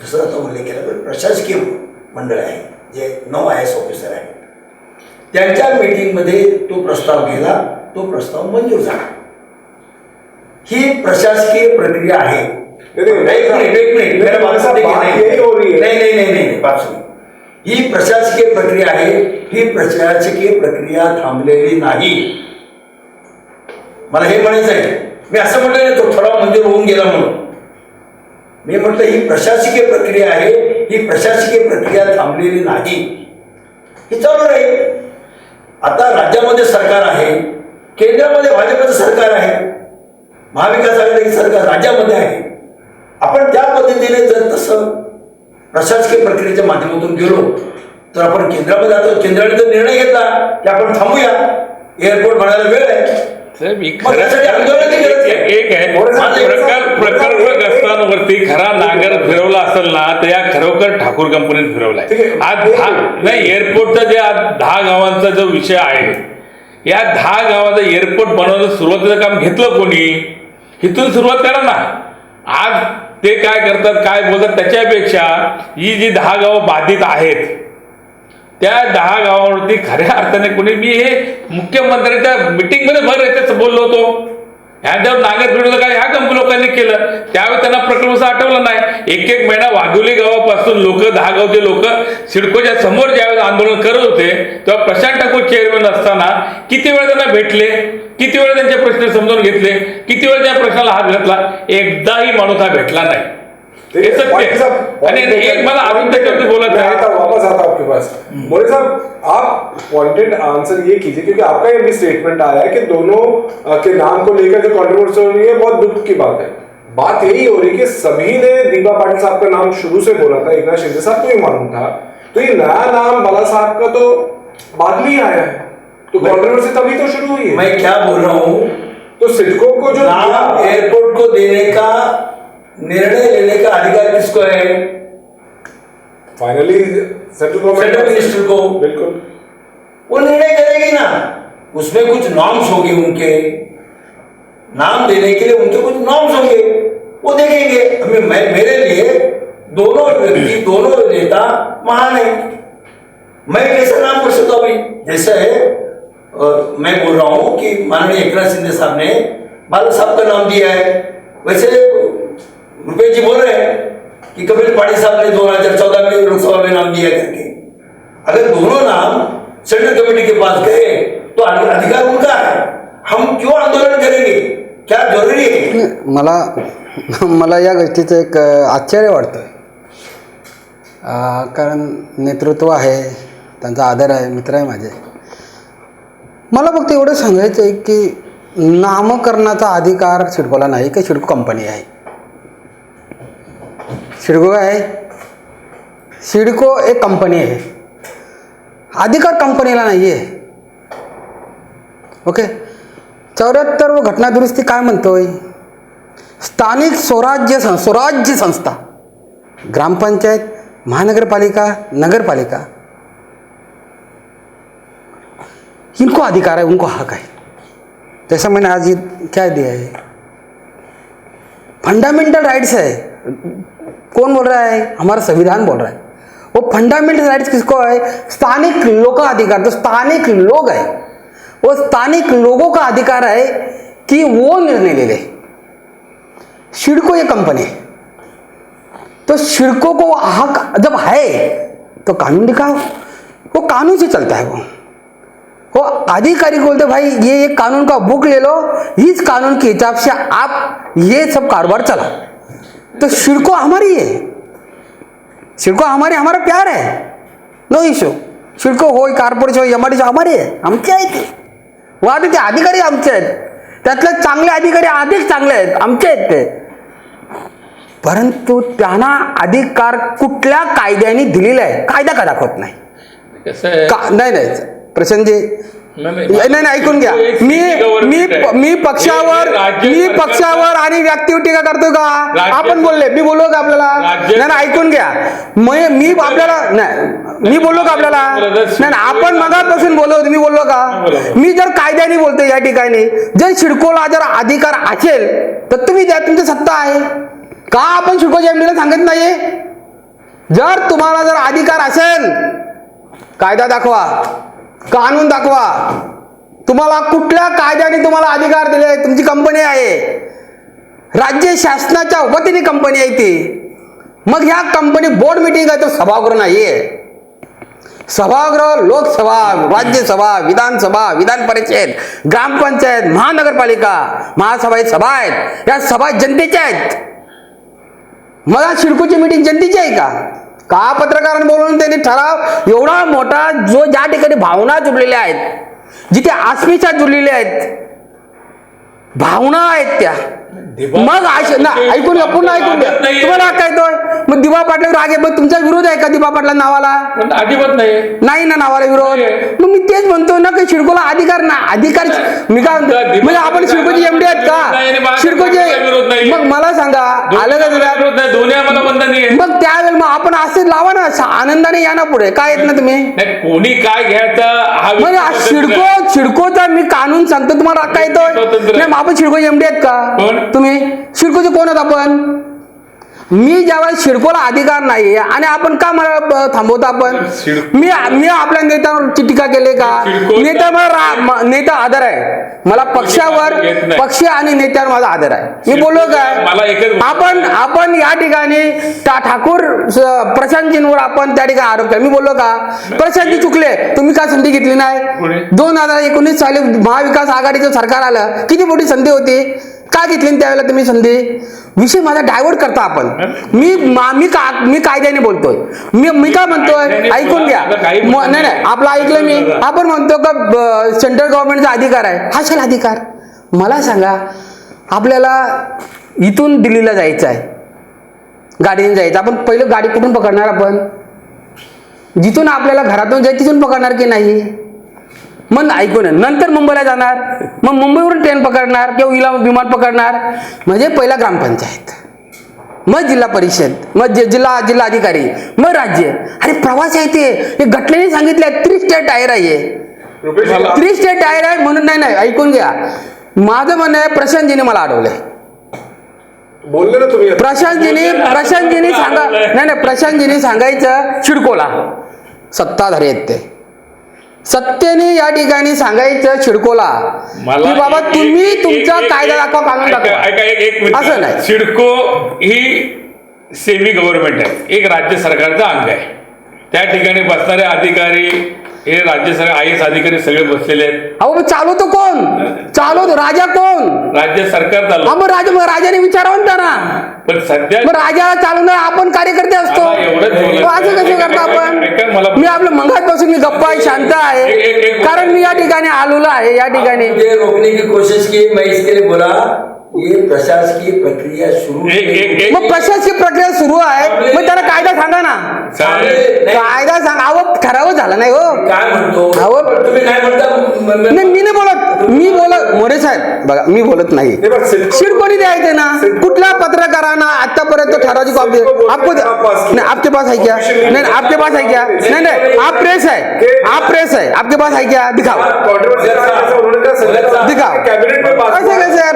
जसं आता उल्लेख केला, पण प्रशासकीय मंडळ आहे जे 9 IAS ऑफिसर आहेत, त्यांच्या मीटिंगमध्ये तो प्रस्ताव गेला, तो प्रस्ताव मंजूर झाला. ही प्रशासकीय प्रक्रिया आहे. ही प्रशासकीय प्रक्रिया आहे. ही प्रशासकीय प्रक्रिया थांबलेली नाही. मला हे म्हणायचं आहे. मी असं म्हटलं नाही तो ठराव मंजूर होऊन गेला म्हणून. मी म्हटलं ही प्रशासकीय प्रक्रिया आहे. ही प्रशासकीय प्रक्रिया थांबलेली नाही, ही चालू राहील. आता राज्यामध्ये सरकार आहे, केंद्रामध्ये भाजपचं सरकार आहे, महाविकास आघाडी सरकार राज्यामध्ये आहे. आपण त्या पद्धतीने जर तसं प्रशासकीय प्रक्रियेच्या माध्यमातून गेलो तर आपण केंद्रामध्ये जातो. केंद्राने जर निर्णय घेतला की आपण थांबूया, एअरपोर्ट बनायला वेळ आहे, एक आहे प्रकल्पग्रस्तांवरती खरा नांगर फिरवला असेल ना, तर या खरोखर ठाकूर कंपनीने फिरवलाय. आज नाही, एअरपोर्टचा जे आज 10 गावांचा जो विषय आहे, या 10 गावाचा एअरपोर्ट बनवण्याचं सुरुवातीचं काम घेतलं कोणी? इथून सुरुवात करा ना. आज ते काय करतात, काय बोलतात, त्याच्यापेक्षा ही जी 10 गावं बाधित आहेत, त्या 10 गावावरती खऱ्या अर्थाने कोणी, मी हे मुख्यमंत्र्यांच्या मिटिंगमध्ये भर याच्याच बोललो होतो, ह्याच्यावर नांगर फिरवलं काय ह्या कंपनी लोकांनी केलं. त्यावेळी त्यांना प्रकल्प आठवलं नाही. एक महिना वाघोली गावापासून लोक 10 गावचे लोक सिडकोच्या समोर ज्यावेळेस आंदोलन करत होते, तेव्हा प्रशांत ठाकूर चेअरमन असताना किती वेळा त्यांना भेटले, किती वेळा त्यांचे प्रश्न समजून घेतले, किती वेळा त्या प्रश्नाला हात घातला. एकदाही माणूस हा भेटला नाही. हे सत्य. आणि एक मला अजून त्याच्यावरती बोलत आहे, वापस आता आपके पास मोरे साहब, आप पॉइंटेड आंसर ये कीजिए, क्योंकि आपका ये भी स्टेटमेंट आया है कि दोनों के नाम को लेकर जो कॉन्ट्रोवर्सी हो रही है, बहुत दुख की बात है. बात यही हो रही कि सभी ने दीपा पाटिल साहब का नाम शुरू से बोला था, एकनाथ शिंदे साहब को ही मालूम था, तो ये नया नाम बाला साहब का तो बाद में ही आया है, तो कॉन्ट्रोवर्सी तभी तो शुरू हुई है. मैं क्या बोल रहा हूँ, तो सिडको को जो नाम एयरपोर्ट को देने का निर्णय लेने का अधिकार किसको है? फाइनली सेंट्रल मिनिस्टर को. बिल्कुल, वो निर्णय करेगी ना. उसमें कुछ नॉर्म्स होंगे, उनके नाम देने के लिए उनके कुछ नॉर्म्स होंगे. वो देखेंगे। मेरे लिए दोनों व्यक्ति, दोनों नेता महान है। मैं कैसा नाम कर सकता हूँ अभी? जैसा है मैं बोल रहा हूँ कि माननीय एकनाथ शिंदे साहब ने बादल साहब का नाम दिया है, वैसे रुपेश जी बोल रहे हैं कि कपिल पाटिल साहब ने 2014 में लोकसभा में नाम दिया करके। अगर दोनों नाम सेंट्रल कमेटी के पास गए तो अधिकार उनका है, हम क्यों आंदोलन करेंगे? क्या जरुरी है? मला या गोष्टीचं एक आश्चर्य वाटतं, कारण नेतृत्व आहे, त्यांचा आदर आहे, मित्र आहे माझे. मला फक्त एवढं सांगायचं आहे की नामकरणाचा अधिकार सिडकोला नाही, की सिडको कंपनी आहे. सिडको काय आहे? सिडको एक कंपनी आहे, अधिकार कंपनीला नाही आहे. ओके. 74 घटना दुरुस्ती काय म्हणतोय? स्थानिक स्वराज्य संस्था, ग्रामपंचायत, महानगरपालिका, नगरपालिका, इनको अधिकार है, उनको हक है. जैसा मैंने आज ये क्या दिया है, फंडामेंटल राइट्स है. कौन बोल रहा है? हमारा संविधान बोल रहा है. वो फंडामेंटल राइट्स किसको है? स्थानिक लोगों का अधिकार. तो स्थानिक लोग है, वो स्थानिक लोगों का अधिकार है कि वो निर्णय ले ले. सिडको ये कंपनी है, तो सिडको को हक जब है तो कानून दिखाओ. वो कानून से चलता है. वो अधिकारी को बोलते भाई ये कानून का बुक ले लो, इस कानून के हिसाब से आप ये सब कारोबार चला. तो सिडको हमारी है, सिडको हमारा प्यार है, नो इश्यू. सिडको हो, कॉर्पोरेशन हो, एमआरडीसी हमारी आहे, आमची आहे ते. वाद ते अधिकारी आमचे आहेत, त्यातले चांगले अधिकारी अधिक चांगले आहेत, आमचे आहेत ते. परंतु त्यांना अधिकार कुठल्या कायद्याने दिलेला आहे? कायदा का दाखवत नाही? नाही प्रशांतजी, नाही ऐकून घ्या. मी पक्षावर आणि व्यक्तीवर टीका करतो का? आपण बोलले, मी बोललो का आपल्याला? नाही ऐकून घ्या. मी आपल्याला नाही, मी बोललो का आपल्याला? नाही आपण मगापासून बोललो, मी बोललो का? मी जर कायद्याने बोलतो या ठिकाणी, जर सिडकोला जर अधिकार असेल तर तुम्ही द्या, तुमची सत्ता आहे का? आपण सिडकोच्या एमडीला सांगत नाहीये. जर तुम्हाला जर अधिकार असेल, कायदा दाखवा, कानून दाखवा. तुम्हाला कुठल्या कायद्याने तुम्हाला अधिकार दिले? तुमची कंपनी आहे, राज्य शासनाच्या वतीने कंपनी आहे ती. मग ह्या कंपनी बोर्ड मीटिंग आहे, तो सभागृह नाहीये. सभागृह लोकसभा, राज्यसभा, विधानसभा, विधान परिषद, ग्रामपंचायत, महानगरपालिका, महासभा सभा आहेत. या सभा जनतेच्या आहेत. मला सिडकोची मीटिंग जनतेची आहे का पत्रकारांनी बोलून त्यांनी ठराव एवढा मोठा, जो ज्या ठिकाणी भावना जुळलेल्या आहेत, जिथे अस्मिता जुळलेल्या आहेत, भावना आहेत त्या, मग ऐकून घ्या, पुन्हा ऐकून घ्या. तुम्हाला काय तो मग दिवा पाटलावर राग आहे, मग तुमचा विरोध आहे का दिवा पाटला नावाला? अजिबात नाही ना नावाला विरोध. मग मी तेच म्हणतो ना की सिडकोला अधिकार ना, अधिकार मी काय म्हणजे आपण सिडकोची एमडी आहेत का? सिडकोचे मग मला सांगा, आलं का मग त्यावेळेला मग आपण असं लावा ना, आनंदाने या ना पुढे. काय येत ना तुम्ही? कोणी काय घ्यायचं म्हणजे सिडकोचा मी कानून सांगतो, तुम्हाला राग काय येतोय? नाही आपण सिडकोचे एमडी आहेत का? तुम्ही सिडकोचे कोण आहेत? आपण मी ज्यावेळेस सिडकोला अधिकार नाही आणि आपण का मला थांबवतो? आपण मी आपल्या नेत्यावर टीका केले का? नेता आदर आहे मला, पक्षावर, पक्ष आणि नेत्यावर माझा आदर आहे. मी बोललो काय? आपण या ठिकाणी ठाकूर प्रशांतजींवर आपण त्या ठिकाणी आरोप केला. मी बोललो का प्रशांतजी चुकले? तुम्ही का संधी घेतली नाही? 2019 साली महाविकास आघाडीचं सरकार आलं, किती मोठी संधी होती, का घेतली त्यावेळेला तुम्ही संधी? विषय माझा डायव्हर्ट करता आपण. मी कायद्याने बोलतोय. मी काय म्हणतोय ऐकून घ्या. नाही आपलं ऐकलं मी. आपण म्हणतो का सेंट्रल गव्हर्नमेंटचा अधिकार आहे. हा असेल अधिकार. मला सांगा, आपल्याला इथून दिल्लीला जायचं आहे, गाडीने जायचं, आपण पहिलं गाडी कुठून पकडणार? आपण जिथून आपल्याला घरातून जायचं तिथून पकडणार की नाही? मग ऐकून नंतर मुंबईला जाणार, मग मुंबईवरून ट्रेन पकडणार किंवा विमान पकडणार. म्हणजे पहिला ग्रामपंचायत, मग जिल्हा परिषद, मग जिल्हा अधिकारी, मग राज्य. अरे प्रवास आहे ते घटनेने सांगितले. 30 स्टेट टायर आहे, 30 स्टेट टायर आहे म्हणून नाही. ऐकून घ्या, माझं म्हणणं आहे प्रशांतजीने मला अडवलंय. बोलले ना तुम्ही प्रशांतजीने सांगा नाही प्रशांतजीने सांगायचं शिडकोला सत्ताधारी आहेत ते सत्तेने या ठिकाणी सांगायचं शिडकोला की बाबा तुम्ही तुमचा कायदा दाखवा कानून दाखवा असं नाही. सिडको ही सेमी गव्हर्नमेंट आहे, एक राज्य सरकारचा अंग आहे. त्या ठिकाणी बसणारे अधिकारी हे राज्य सरकार IAS अधिकारी सगळे बसलेले आहेत. अहो मग चालवतो कोण? चालवतो राजा कोण? राज्य सरकार हा चालू. मग राजाने विचारावं त्यांना. पण सध्या मग राजा चालवणार आपण कार्यकर्ते असतो. आता एवढंच बोलत मग असं कसं करतो आपण? मी आपलं मंगातपासून मी गप्पा आहे, शांत आहे, कारण मी या ठिकाणी आलेलो आहे. या ठिकाणी मुझे रोकने की कोशिश की, मैं इसके लिए बोला ये प्रशासकीय प्रक्रिया शुरू. मग प्रशासकीय प्रक्रिया सुरू आहे, मग त्याला कायदा सांगा ना. कायदा सांगा. अहो ठराव झाला नाही हो. काय म्हणतो अहो तुम्ही काय म्हणता? नाही मी नाही बोलत. मी बोलत मोरे साहेब बघा मी बोलत नाही. शिडकोनी द्यायचे ना. कुठल्या पत्रकारांना आतापर्यंत ठरावाची कॉपी आपको नहीं आपके पास है क्या? नहीं आपके पास है क्या? नहीं आप प्रेस है, आप प्रेस है, आपके पास है क्या? दिखाओ दिखाओ. असं कसं आहे?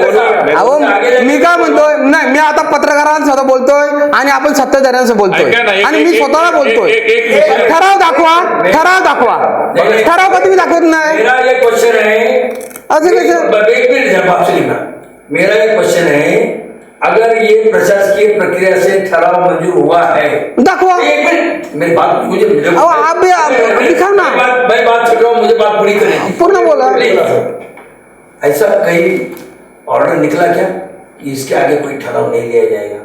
अहो मी काय म्हणतोय नाही मी आता पत्रकारांसोबत बोलतोय आणि आपण सत्ताधाऱ्यांसोबत बोलतोय आणि मी स्वतःला बोलतोय. ठराव दाखवा, ठराव दाखवा. ठराव का तुम्ही दाखवत नाही? मेरा ये क्वेश्चन है, असं कसं? एक मिनट जब आपसे लिखना. मेरा ये क्वेश्चन है, अगर ये प्रशासकीय प्रक्रिया से ठराव मंजूर हुआ है, दाखवा. एक मिनट मेरी बात मुझे अहो आप दिखाओ ना. मैं बात कर रहा हूँ, मुझे बात पूरी करनी थी. पूर्ण बोला. ऐसा कहीं ऑर्डर निकला क्या कि इसके आगे कोई ठराव नहीं लिया जाएगा?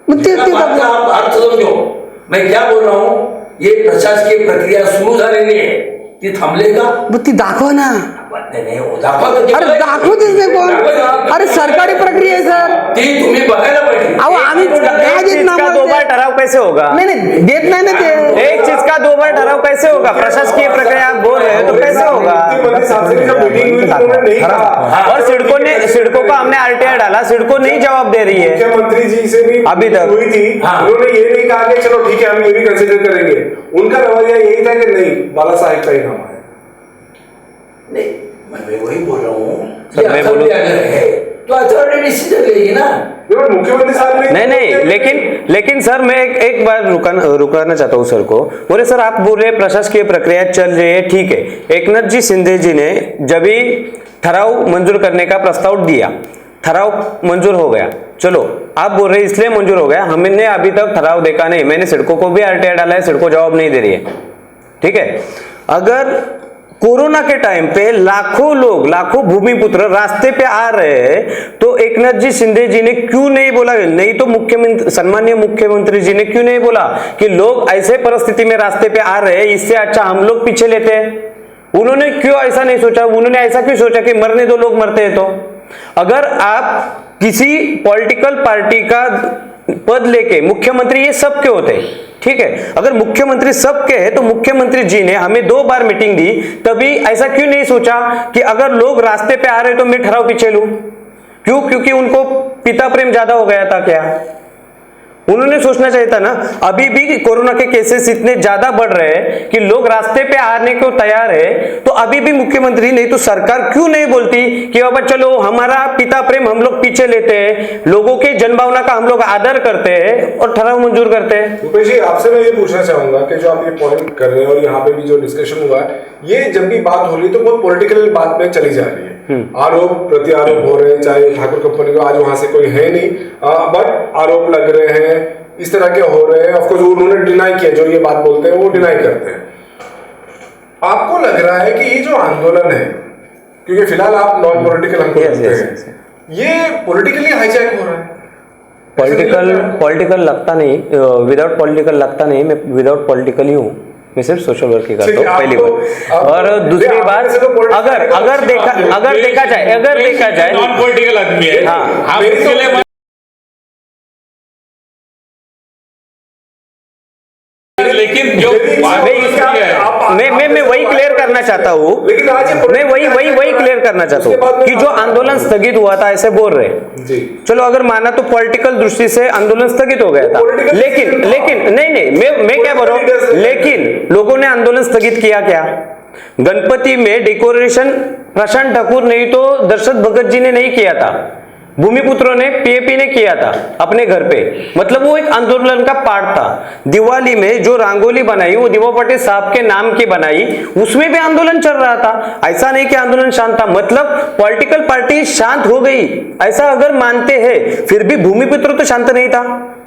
मग ते बात का आप अर्थ समझो. मैं क्या बोल रहा हूँ, ये प्रशासकीय प्रक्रिया सुरू झालेली आहे, ती थांबले का? मग ती दाखवा ना. नाही हो, दाखवा तर. अरे दाखवतेच नाही कोण. अरे सरकारी प्रक्रिया है सर. ती तुम्ही बघायला पाहिजे. अहो आम्ही काय देत ना. दो बार ठराव कैसे होगा? नाही देत नाही ना ते. एक चीज का दो बार ठराव कैसे होगा? प्रशासकीय प्रक्रिया आप बोल रहे हो तो कैसे होगा? और सिडको को हमने RTI डाला, सिडको नहीं जवाब दे रही है. मुख्यमंत्री जी से भी अभी तक हुई थी, उन्होंने ये नहीं कहा कि चलो ठीक है हम ये भी कंसिडर करेंगे. उनका रवैया यही था कि नहीं बाला साहेब का ही नाम है. नहीं मैं वही बोल रहा हूँ, सर, मैं बोलूं? अगर है तो अथॉरिटी डिसीजन लेगी ना. मुख्यमंत्री साहब ने नहीं लेकिन सर मैं एक बार रुकाना चाहता हूँ सर को. बोले सर आप बोल रहे प्रशासकीय प्रक्रिया चल रही है, ठीक है. एकनाथ जी शिंदे जी ने जब भी ठराव मंजूर करने का प्रस्ताव दिया, ठराव मंजूर हो गया, चलो आप बोल रहे इसलिए मंजूर हो गया. हमने अभी तक ठराव देखा नहीं. मैंने सिडको को भी RTI डाला है, सिडको जवाब नहीं दे रही है, ठीक है. अगर कोरोना के टाइम पे लाखों लोग, लाखों भूमिपुत्र रास्ते पे आ रहे हैं तो एकनाथ जी शिंदे जी ने क्यों नहीं बोला? नहीं तो मुख्यमंत्री, सम्मानीय मुख्यमंत्री जी ने क्यों नहीं बोला कि लोग ऐसे परिस्थिति में रास्ते पे आ रहे हैं, इससे अच्छा हम लोग पीछे लेते हैं? उन्होंने क्यों ऐसा नहीं सोचा? उन्होंने ऐसा क्यों सोचा कि मरने दो, लोग मरते हैं तो? अगर आप किसी पॉलिटिकल पार्टी का पद लेके, मुख्यमंत्री ये सबके होते हैं, ठीक है. अगर मुख्यमंत्री सबके है तो मुख्यमंत्री जी ने हमें 2 बार मीटिंग दी, तभी ऐसा क्यों नहीं सोचा कि अगर लोग रास्ते पे आ रहे तो मैं ठराव पीछे लूं? क्यों? क्योंकि उनको पिता प्रेम ज्यादा हो गया था क्या? उन्होंने सोचना चाहिए था ना. अभी भी कोरोना के केसेस इतने ज्यादा बढ़ रहे हैं कि लोग रास्ते पे आने को तैयार है, तो अभी भी मुख्यमंत्री नहीं तो सरकार क्यों नहीं बोलती कि बाबा चलो हमारा पिता प्रेम हम लोग पीछे लेते हैं, लोगों के जनभावना का हम लोग आदर करते हैं और ठराव मंजूर करते हैं. रुपेश जी आपसे मैं ये पूछना चाहूंगा कि जो आप ये पॉइंट कर रहे हैं और यहाँ पे भी जो डिस्कशन हुआ है, ये जब भी बात हो रही है तो बहुत पॉलिटिकल बात में चली जा रही है. आरोप प्रति आरोप हो रहे हैं, चाहे ठाकुर कंपनी को आज वहां से कोई है नहीं, बट आरोप लग रहे हैं, इस तरह के हो रहे हैं. ऑफ कोर्स उन्होंने डिनाई किया, जो ये बात बोलते हैं वो डिनाई करते हैं. आपको लग रहा है कि ये जो आंदोलन है, क्योंकि फिलहाल आप नॉन पॉलिटिकल हमको लगते हैं, ये पॉलिटिकली हाईजैक हो रहा है? पॉलिटिकल लगता नहीं, विदाउट पॉलिटिकल लगता नहीं. मैं विदाउट पॉलिटिकल ही हूँ. मैं सिर्फ सोशल वर्क ही करता हूँ, पहली बात. और दूसरी बात, अगर देखा जाए नॉन पॉलिटिकल आदमी है. हाँ, लेकिन जो मैं वही क्लियर करना चाहता हूँ. मैं वही क्लियर करना चाहता हूँ कि जो आंदोलन स्थगित हुआ था ऐसे बोल रहे हैं. चलो अगर माना तो पॉलिटिकल दृष्टि से आंदोलन स्थगित हो गया था, लेकिन नहीं मैं क्या बोल रहा हूँ, लेकिन लोगों ने आंदोलन स्थगित किया क्या? गणपति में डेकोरेशन प्रशांत ठाकुर नहीं तो दर्शक भगत जी ने नहीं किया था. भूमिपुत्रों ने पीएपी ने किया था अपने घर पे, मतलब वो एक आंदोलन का पार्ट था। दिवाली में जो रंगोली बनाई वो दिवा पाटिल साहब के नाम की बनाई, उसमें भी आंदोलन चल रहा था। ऐसा नहीं कि आंदोलन शांत था, मतलब पॉलिटिकल पार्टी शांत हो गई ऐसा अगर मानते हैं, फिर भी भूमिपुत्र तो शांत नहीं था।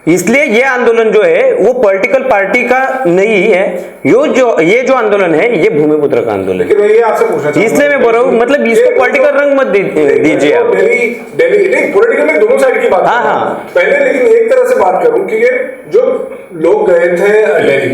इसलिए ये आंदोलन जो है वो पॉलिटिकल पार्टी का नहीं है, ये जो आंदोलन है ये भूमिपुत्र का आंदोलन है। लेकिन मैं ये आपसे पूछना चाहूंगा, इसलिए मैं बोल रहा हूँ, मतलब इसको पॉलिटिकल रंग मत दीजिए आप। दिल्ली नहीं, पॉलिटिकल में दोनों साइड की बात हाँ, करूं। हाँ। पहले लेकिन एक तरह से बात करूं कि ये जो लोग गए थे दिल्ली,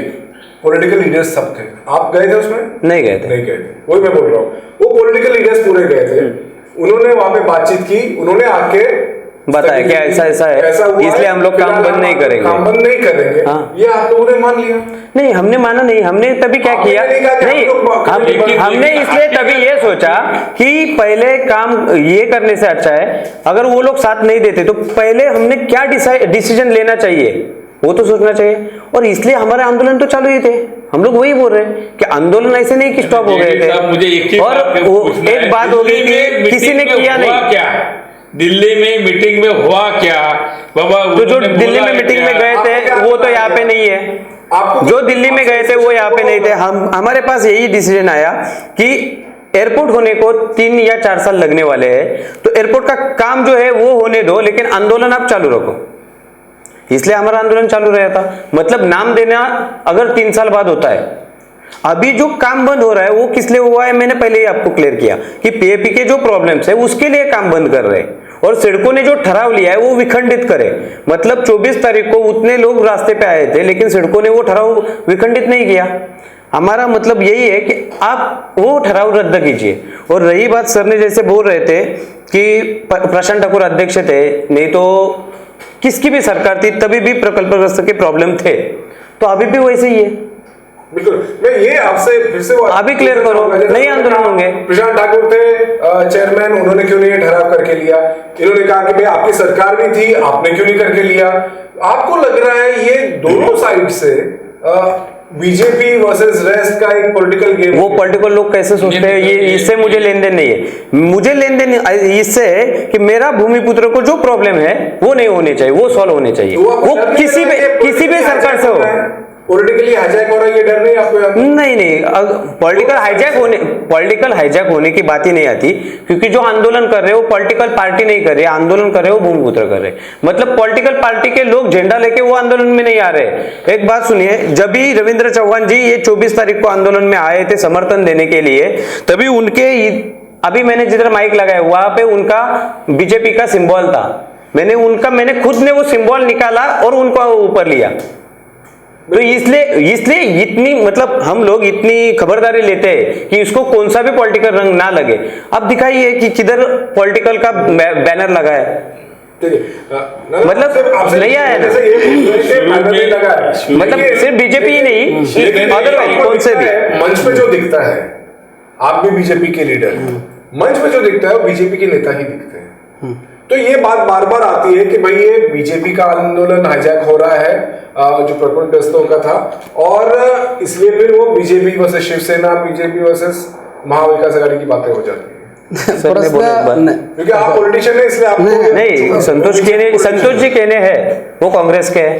पॉलिटिकल लीडर्स सब थे, आप गए थे उसमें? नहीं गए थे। नहीं गए थे, वही मैं बोल रहा हूँ। वो पॉलिटिकल लीडर्स पूरे गए थे, उन्होंने वहां पे बातचीत की, उन्होंने आके बताया कि ऐसा है, इसलिए हम लोग काम बंद नहीं करेंगे, काम बंद नहीं करेंगे। हाँ। ये आप लोगों ने मान लिया? नहीं, हमने माना नहीं। हमने तभी क्या किया, नहीं हमने इसलिए तभी ये सोचा कि पहले काम ये करने से अच्छा है, अगर वो लोग साथ नहीं देते तो पहले हमने क्या डिसीजन लेना चाहिए वो तो सोचना चाहिए। और इसलिए हमारे आंदोलन तो चालू ही थे, हम लोग वही बोल रहे हैं कि आंदोलन ऐसे नहीं कि स्टॉप हो गए थे। मुझे और एक बात हो गई कि किसी ने किया नहीं। क्या दिल्ली में मीटिंग में हुआ क्या बाबा? तो जो दिल्ली में मीटिंग में गए थे वो तो यहाँ पे नहीं है, जो दिल्ली में गए थे वो यहाँ पे नहीं थे। हमारे पास यही डिसीजन आया कि एयरपोर्ट होने को 3 या 4 साल लगने वाले हैं, तो एयरपोर्ट का काम जो है वो होने दो, लेकिन आंदोलन आप चालू रखो। इसलिए हमारा आंदोलन चालू रहा था। मतलब नाम देना अगर 3 साल बाद होता है, अभी जो काम बंद हो रहा है वो किस लिए हुआ है मैंने पहले ही आपको क्लियर किया कि पीएपी के जो प्रॉब्लम्स है उसके लिए काम बंद कर रहे हैं, और सिडको ने जो ठहराव लिया है वो विखंडित करे। मतलब 24 तारीख को उतने लोग रास्ते पे आए थे, लेकिन सिडको ने वो ठहराव विखंडित नहीं किया। हमारा मतलब यही है कि आप वो ठहराव रद्द कीजिए। और रही बात, सर ने जैसे बोल रहे थे कि प्रशांत ठाकुर अध्यक्ष थे, नहीं तो किसकी भी सरकार थी तभी भी प्रकल्पग्रस्त के प्रॉब्लम थे, तो अभी भी वैसे ही है। बिल्कुल, मैं ये आपसे फिर से अभी क्लियर करो, नए आंदोलन होंगे। प्रशांत ठाकुर थे चेयरमैन, उन्होंने क्यों नहीं ये ठहराव करके लिया? इन्होंने कहा कि भाई आपकी सरकार भी थी, आपने क्यों नहीं करके लिया? आपको लग रहा है ये दोनों साइड से बीजेपी वर्सेस रेस्ट का एक पॉलिटिकल गेम? वो पॉलिटिकल लोग कैसे सोचते हैं, ये इससे मुझे लेन देन नहीं है। मुझे लेन देन इससे है कि मेरा भूमिपुत्र को जो प्रॉब्लम है वो नहीं होने चाहिए, वो सॉल्व होने चाहिए, वो किसी भी सरकार से हो। पॉलिटिकली हाईजैक हो रहा है, ये डर नहीं आपको? नहीं, पॉलिटिकल हाईजैक होने की बात ही नहीं आती, क्योंकि जो आंदोलन कर रहे हो पॉलिटिकल पार्टी नहीं कर रही, आंदोलन कर रहे हो भूमिपुत्र कर रहे। मतलब पॉलिटिकल पार्टी के लोग झंडा लेके वो आंदोलन में नहीं आ रहे। एक बात सुनिए, जब भी रविंद्र चौहान जी ये 24 तारीख को आंदोलन में आए थे समर्थन देने के लिए, तभी उनके, अभी मैंने जिधर माइक लगाया वहां पे उनका बीजेपी का सिंबल था, मैंने खुद ने वो सिंबल निकाला और उनको ऊपर लिया। तो इसलिए इतनी, मतलब हम लोग इतनी खबरदारी लेते हैं कि इसको कौन सा भी पॉलिटिकल रंग ना लगे। अब दिखाइए कि किधर पॉलिटिकल का बैनर लगा है, मतलब नहीं आया ना, मतलब सिर्फ बीजेपी ही नहीं, अदरवाइज कौन से भी मंच पे जो दिखता है, आप भी बीजेपी के लीडर, मंच पे जो दिखता है वो बीजेपी के नेता ही दिखते हैं। तो ये बात बार बार आती है कि भाई ये बीजेपी का आंदोलन हाईजैक हो रहा है, जो प्रकल्पग्रस्तों का था, और इसलिए फिर वो BJP versus Shiv Sena, BJP versus Maha Vikas Aghadi की बातें हो जाती है। क्योंकि आप पॉलिटिशियन है, इसलिए आपको नहीं, संतोष जी कहने हैं वो कांग्रेस के हैं,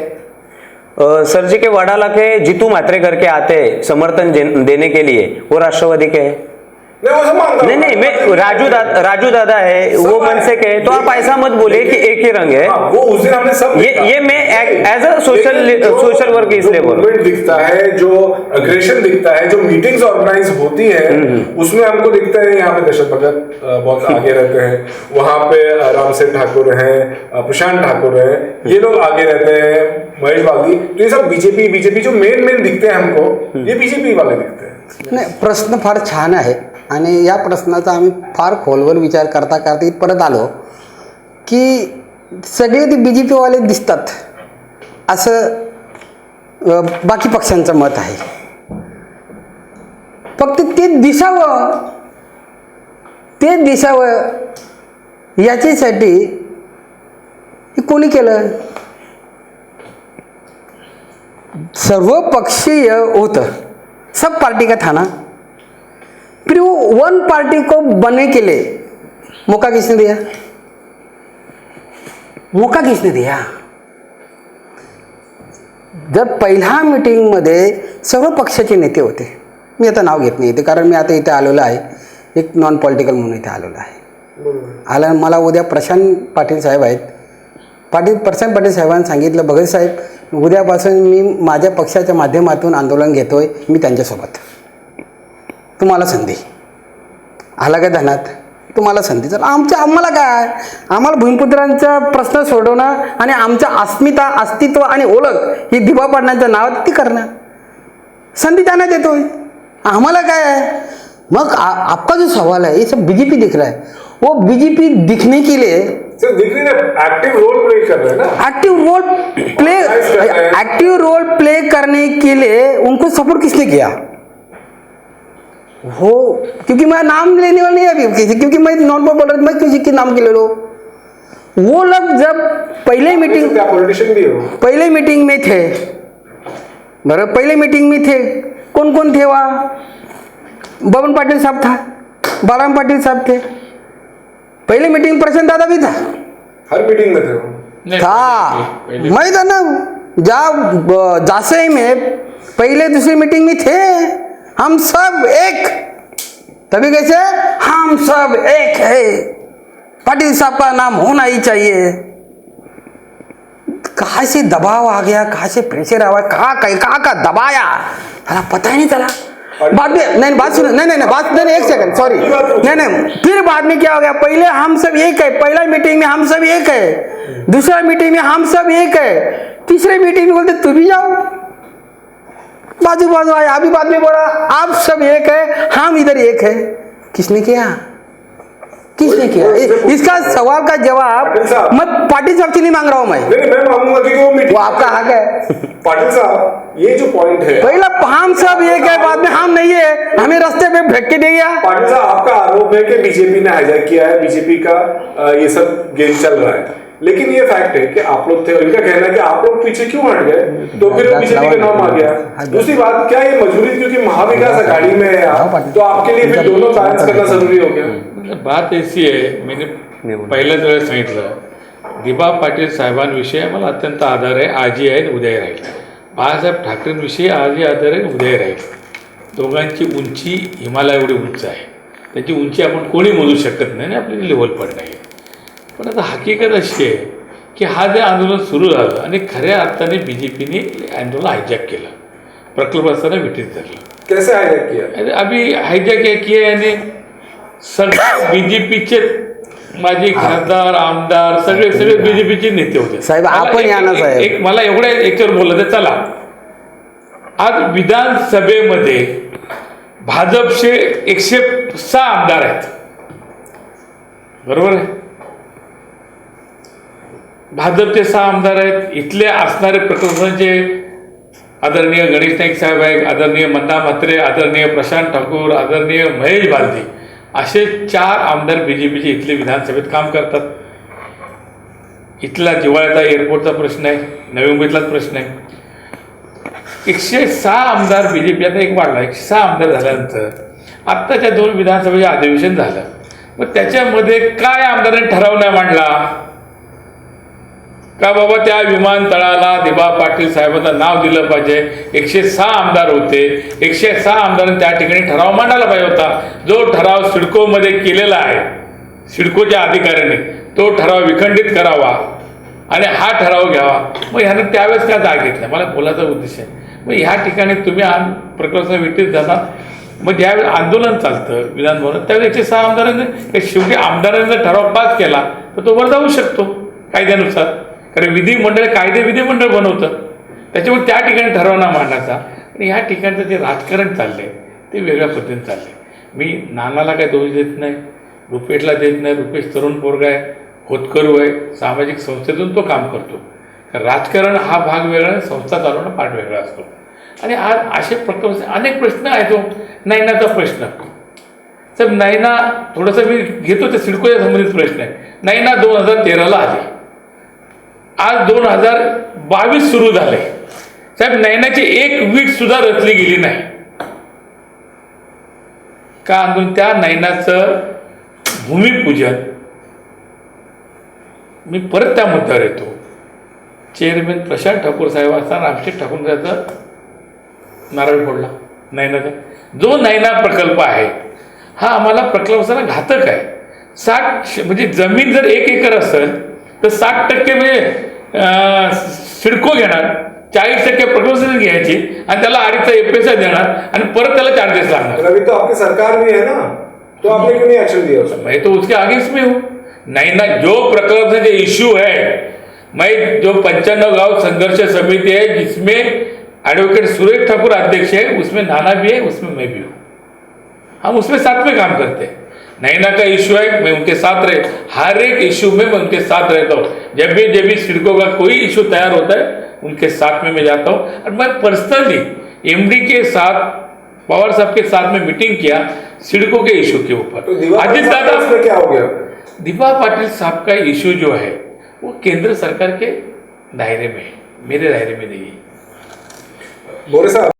सर जी के वडाला के जीतू मात्रे करके आते समर्थन देने के लिए, वो राष्ट्रवादी के हैं। नहीं, मैं राजू दादा है वो मनसे के, तो आप ऐसा मत बोले कि एक ही रंग है। वो उस दिन हमने सब ये मैं एज अ सोशल वर्क इसलिए बोल रहा हूं। दिखता है, जो अग्रेशन दिखता है, जो मीटिंग्स ऑर्गेनाइज होती है उसमें हमको दिखता है यहाँ पे दशरथ भगत बहुत आगे रहते हैं, वहां पे राम सिंह ठाकुर हैं, प्रशांत ठाकुर हैं, ये लोग आगे रहते हैं, महेश बागी। तो ये सब बीजेपी जो मेन दिखते हैं हमको, ये बीजेपी वाले दिखते हैं। नाही, प्रश्न फार छान आहे आणि या प्रश्नाचा आम्ही फार खोलवर विचार करता इथपर्यंत आलो की सगळे ते बीजेपीवाले दिसतात असं बाकी पक्षांचं मत आहे। फक्त ते दिसावं याच्यासाठी कोणी केलं? सर्वपक्षीय होतं, सब पार्टी का था ना, फिर वो वन पार्टी को बनने के लिए मौका किसने दिया? मौका किसने दिया? जर पहिल्या मीटिंगमध्ये सर्व पक्षाचे नेते होते, मी आता नाव घेत नाही इथे कारण मी आता इथे आलेलो आहे, एक नॉन पॉलिटिकल म्हणून इथे आलेलो आहे. आला मला उद्या प्रशांत पाटील साहेब आहेत, प्रशांत पाटील साहेबांनी सांगितलं, भगत साहेब उद्यापासून मी माझ्या पक्षाच्या माध्यमातून आंदोलन घेतोय, मी त्यांच्यासोबत, तुम्हाला संधी आला काय ध्यानात, तुम्हाला संधी. तर आम्हाला काय, आम्हाला भूमिपुत्रांचा प्रश्न सोडवणं आणि आमच्या अस्तित्व आणि ओळख ही दिवा पाडण्याच्या नावात ती करणं, संधी त्यांना देतोय, आम्हाला काय आहे. मग आपका जो सवाल है ये सब बीजेपी दिख रहा है, वो बीजेपी दिखने के लिए एक्टिव रोल प्ले कर रहे हैं ना, एक्टिव रोल प्ले करने के लिए उनको सपोर्ट किसने किया? वो, क्योंकि मैं नाम लेने वाला नहीं अभी किसी, क्योंकि मैं नॉन बोल रहा, मैं किसी के नाम के ले लो. वो लोग जब पहले मीटिंग में थे, बराबर, पहले मीटिंग में थे, कौन कौन थे वहाँ? बबन पाटिल साहब था, बालाराम पाटिल साहब थे, पहले मीटिंग प्रशांत दादा भी था, हर मीटिंग में थे वो था, मैं था ना, जासई में पहले दूसरी मीटिंग में थे, हम सब एक, तभी कैसे हम सब एक है, पाटिल साहब का नाम होना ही चाहिए. कहाँ से दबाव आ गया, कहाँ से प्रेशर आया, कहाँ का दबाया, पता ही नहीं चला. बाद में नहीं, बात सुनो, नहीं, एक सेकंड, सॉरी, नहीं, फिर बाद में क्या हो गया, पहले हम सब एक है, पहला मीटिंग में हम सब एक है, दूसरा मीटिंग में हम सब एक है, तीसरे मीटिंग में बोलते तू भी जाओ, बाजू आया, अभी बाद में बोला आप सब एक है, हम इधर एक है. किसने किया? इसका सवाल का जवाब मैं पाटिल साहब से नहीं मांग रहा हूं, मैं मांगूंगा कि वो आपका हक है. पाटिल साहब, ये जो पॉइंट है, पहला हम सब एक है, बाद में हम नहीं है, हमें रास्ते पे फेंक के दिया. पाटिल साहब, आपका आरोप है कि बीजेपी ने हाईजैक किया है, बीजेपी का ये सब गेम चल रहा है, लेकिन ये फैक्ट है कि आप लोग थे, इनका कहना है कि आप लोग पीछे क्यों हट गए, तो फिर बीजेपी का नाम आ गया. दूसरी बात, क्या ये मजबूरी क्योंकि महाविकास अघाड़ी में है आप, तो आपके लिए फिर दोनों बैलेंस करना जरूरी हो गया? बात ऐसी आहे, मैंने पहिल्याच वेळेस सांगितलं, दिबा पाटील साहेबांविषयी मला अत्यंत आदर आहे, आजही आहे, उद्याही राहील. बाळासाहेब ठाकरेंविषयी आजही आदर आहे, उद्याही राहील. दोघांची उंची हिमालय एवढी उंच आहे, त्याची उंची आपण कोणी मोजू शकत नाही आणि आपली लेवल पण नाही. पण आता हकीकत अशी आहे की हा जे आंदोलन सुरू झालं आणि खऱ्या अर्थाने बीजेपीने आंदोलन हायजॅक केलं, प्रकल्प असताना विटीत धरलं. कैसे हायजॅक किया? अभी हायजॅक किया याने सगळे बीजेपीचे माजी खासदार, आमदार, सगळे बीजेपीचे नेते होते. साहेब, आपण या ना साहेब, मला एवढ्या याच्यावर बोललं तर चला, आज विधानसभेमध्ये भाजपचे 106 आमदार आहेत, बरोबर आहे, भाजपचे 6 आमदार आहेत. इथले असणारे प्रकल्पांचे आदरणीय गणेश नाईक साहेब आहेत, आदरणीय मंदा म्हात्रे, आदरणीय प्रशांत ठाकूर, आदरणीय महेश बालदी, असे 4 आमदार बीजेपीचे इथले विधानसभेत काम करतात. इथला जिव्हाळ्याचा एअरपोर्टचा प्रश्न आहे, नवी मुंबईतलाच प्रश्न आहे. 106 आमदार बीजेपी, आता एक वाढला, 106 आमदार झाल्यानंतर आत्ताच्या 2 विधानसभेचे अधिवेशन झालं, मग त्याच्यामध्ये काय आमदारांनी ठराव नाही मांडला का बाबा त्या विमानतळाला दिबा पाटील साहेबांचं नाव दिलं पाहिजे. 106 आमदार होते, 106 आमदारांनी त्या ठिकाणी ठराव मांडायला पाहिजे होता. जो ठराव सिडकोमध्ये केलेला आहे, सिडकोच्या अधिकाऱ्याने तो ठराव विखंडित करावा आणि हा ठराव घ्यावा. मग ह्यानं त्यावेळेस काय जाग घेतला, मला बोलायचा उद्देश आहे. मग ह्या ठिकाणी तुम्ही प्रकल्प विटीत जातात, मग ज्यावेळेस आंदोलन चालतं विधानभवनात त्यावेळेस 106 आमदारांनी, शेवटी आमदारांनी जर ठराव पास केला तर तो वर जाऊ शकतो कायद्यानुसार, कारण विधिमंडळ कायदे विधिमंडळ बनवतं. त्याच्यामुळे त्या ठिकाणी ठराव ना मांडायचा. आणि ह्या ठिकाणचं जे राजकारण चाललं आहे ते वेगळ्या पद्धतीने चाललं आहे. मी नानाला काय दोष देत नाही, रुपेशला देत नाही. रुपेश तरुण पोरगा आहे, होतकरू आहे, सामाजिक संस्थेतून तो काम करतो. राजकारण हा भाग वेगळा आणि संस्था चालवणं पाठ वेगळा असतो. आणि आज असे प्रकल्प अनेक प्रश्न आहेत. तो नैनाचा प्रश्न, तर नैना थोडंसं मी घेतो, ते सिडकोच्या संबंधित प्रश्न आहे. नैना 2013ला आली, आज 2022 सुरू झाले. साहेब, नैनाची एक वीट सुद्धा रचली गेली नाही का? अजून त्या नैनाचं भूमिपूजन मी परत त्या मुद्द्यावर येतो. चेअरमॅन प्रशांत ठाकूर साहेब असताना रामशेठ ठाकूर नारळ फोडला नैनाचा. जो नैना प्रकल्प आहे हा आम्हाला प्रकल्पाला घातक आहे. 60 म्हणजे जमीन जर 1 एकर असेल तर 60% म्हणजे सिडको घेणार, 40% प्रकल्प घ्यायची आणि त्याला अडीचा एफएसआय देणार आणि परत त्याला चार्जेस लागणार. अभी तो आपकी सरकार भी है ना, तो आपने क्यों नहीं एक्शन लिया उसमें? मैं तो उसके अगेंस्ट में हूँ. नैना जो प्रकल्प से जो इश्यू है, मैं जो 95 गांव संघर्ष समिति है जिसमें एडवोकेट सुरेश ठाकुर अध्यक्ष है, उसमें नाना भी है, उसमें मैं भी हूँ. हम उसमें साथ में काम करते हैं. नैना का इश्यू है, मैं उनके साथ रहे, हर एक इश्यू में मैं उनके साथ रहता हूँ. जब भी सिडको का कोई इश्यू तैयार होता है उनके साथ में मैं जाता हूँ. और मैं पर्सनली एमडी के साथ, पवार साहब के साथ में मीटिंग किया सिडको के इश्यू के ऊपर. तो दिवा अजित दादा, उसमें क्या हो गया? दिवा पाटिल साहब का इश्यू जो है वो केंद्र सरकार के दायरे में है, मेरे दायरे में नहीं है. बोरे साहब,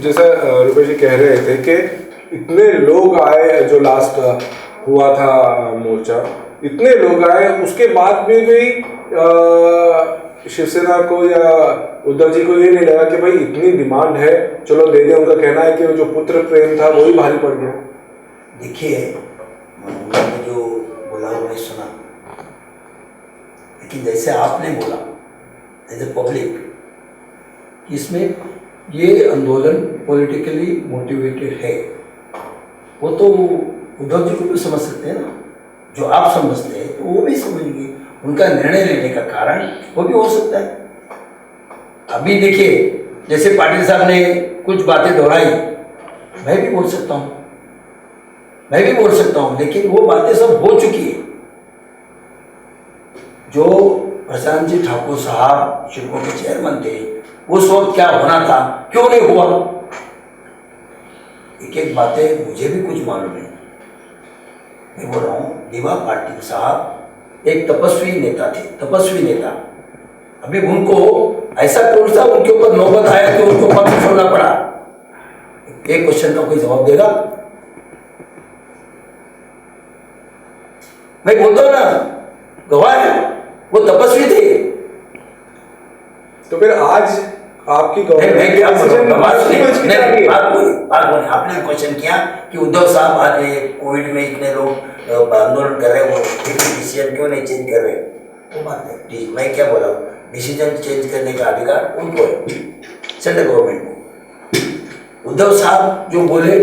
जैसा रुपेश जी कह रहे थे कि इतने लोग आए, जो लास्ट हुआ था मोर्चा, इतने लोग आए, उसके बाद में भी शिवसेना को या उद्धव जी को ये नहीं लगा कि भाई इतनी डिमांड है, चलो दे दें. उनका कहना है कि वो जो पुत्र प्रेम था वही भारी पड़ गया. देखिए, उन्होंने जो बोला वो मैं सुना, लेकिन जैसे आपने बोला एज ए पब्लिक, इसमें ये आंदोलन पॉलिटिकली मोटिवेटेड है, वो तो उद्धव जी को भी समझ सकते हैं ना. जो आप समझते हैं तो वो भी समझेंगे. उनका निर्णय लेने का कारण वो भी हो सकता है. अभी देखिए, जैसे पाटिल साहब ने कुछ बातें दोहराई, मैं भी बोल सकता हूँ, लेकिन वो बातें सब हो चुकी है. जो प्रशांत जी ठाकुर साहब शिडको के चेयरमैन थे, उस वक्त क्या होना था, क्यों नहीं हुआ, एक बातें मुझे भी कुछ मालूम है. मैं बोल रहा हूँ, दिवा पाटिल साहब एक तपस्वी नेता. अभी उनको ऐसा कौन सा उनके ऊपर नौबत आया कि उनको पक्ष छोड़ना पड़ा? एक क्वेश्चन का कोई जवाब देगा? मैं बोलता हूँ ना, गवाह है, वो तपस्वी थे. तो फिर आज आपकी आपने क्वेश्चन किया कि उद्धव साहब आज कोविड में इतने लोग आंदोलन कर रहे हैं, वो डिसीजन क्यों नहीं चेंज कर रहे? वो बात है. मैं क्या बोला, डिसीजन चेंज करने का अधिकार उनको है, सेंट्रल गवर्नमेंट को. उद्धव साहब जो बोले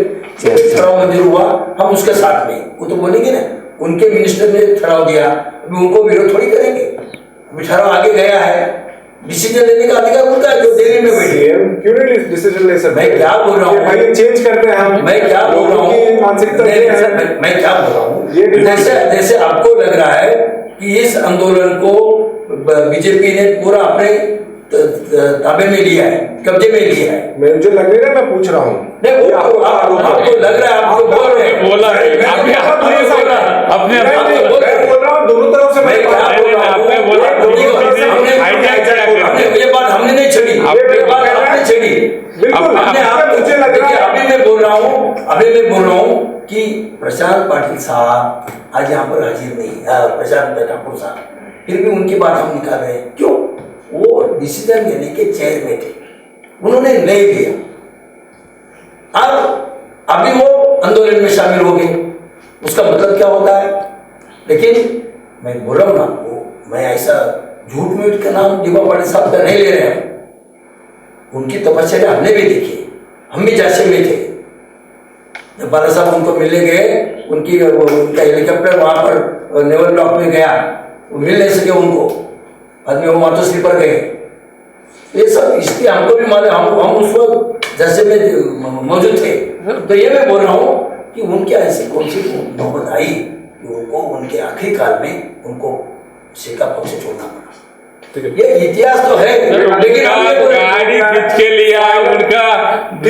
ठहराव मंजूर हुआ, हम उसके साथ में, वो तो बोलेंगे ना, उनके मिनिस्टर ने ठहराव दिया, अभी उनको विरोध थोड़ी करेंगे. अभी ठहराव आगे गया है, डिसीजन लेने का अधिकार उनका है, जो दिल्ली में बैठे. क्यों नहीं डिसीजन ले सकते? मैं क्या बोल रहा हूँ, भाई चेंज करते हैं हम. मैं क्या बोल रहा हूँ, मानसिकता मैं क्या बोल रहा हूँ, जैसे आपको लग रहा है कि इस आंदोलन को बीजेपी ने पूरा अपने ताबे में लिया है, कब्जे में लिया है. मुझे लग नहीं रहा, मैं पूछ रहा हूँ. नहीं, आपको लग रहा है, आपको बोल रहे हैं, बोला है अपने बोल रहा हूँ दोनों तरफ से. मैं क्या बोल रहा हूँ, ये बात हमने नहीं छेड़ी, ये बात आपने छेड़ी. अभी मैं बोल रहा हूँ कि प्रशांत पाटिल साहब आज यहाँ पर हाजिर नहीं है, प्रशांत ठाकुर साहब, फिर भी उनकी बात हम निकाल रहे हैं. क्यों? वो डिसीजन लेने के चेयर में थे, उन्होंने नहीं लिया. अब अभी वो आंदोलन में शामिल हो गए, उसका मतलब क्या होता है? लेकिन मैं बोल रहा हूँ ना, मैं ऐसा झूठ मूठ का नाम दिवा पाटिल साहब का नहीं ले रहे हैं. उनकी तपस्या हमने भी देखी, हम भी झांसी में थे. जब बाला साहब उनको मिलने गए, उनका हेलीकॉप्टर वहाँ पर नेवल ब्लॉक में गया, वो मिल नहीं सके उनको, बाद में वो मातोश्री पर गए. ये सब इसलिए हमको भी मालूम, हम उस वक्त झांसी में मौजूद थे. तो ये मैं बोल रहा हूँ कि उनके ऐसी कौन सी नौबत आई कि उनको उनके आखिरी काल में उनको शिका पक्ष छोड़ना पड़ा. ये इतिहास तो है, लेकिन गाड़ी खींच के लिया, उनका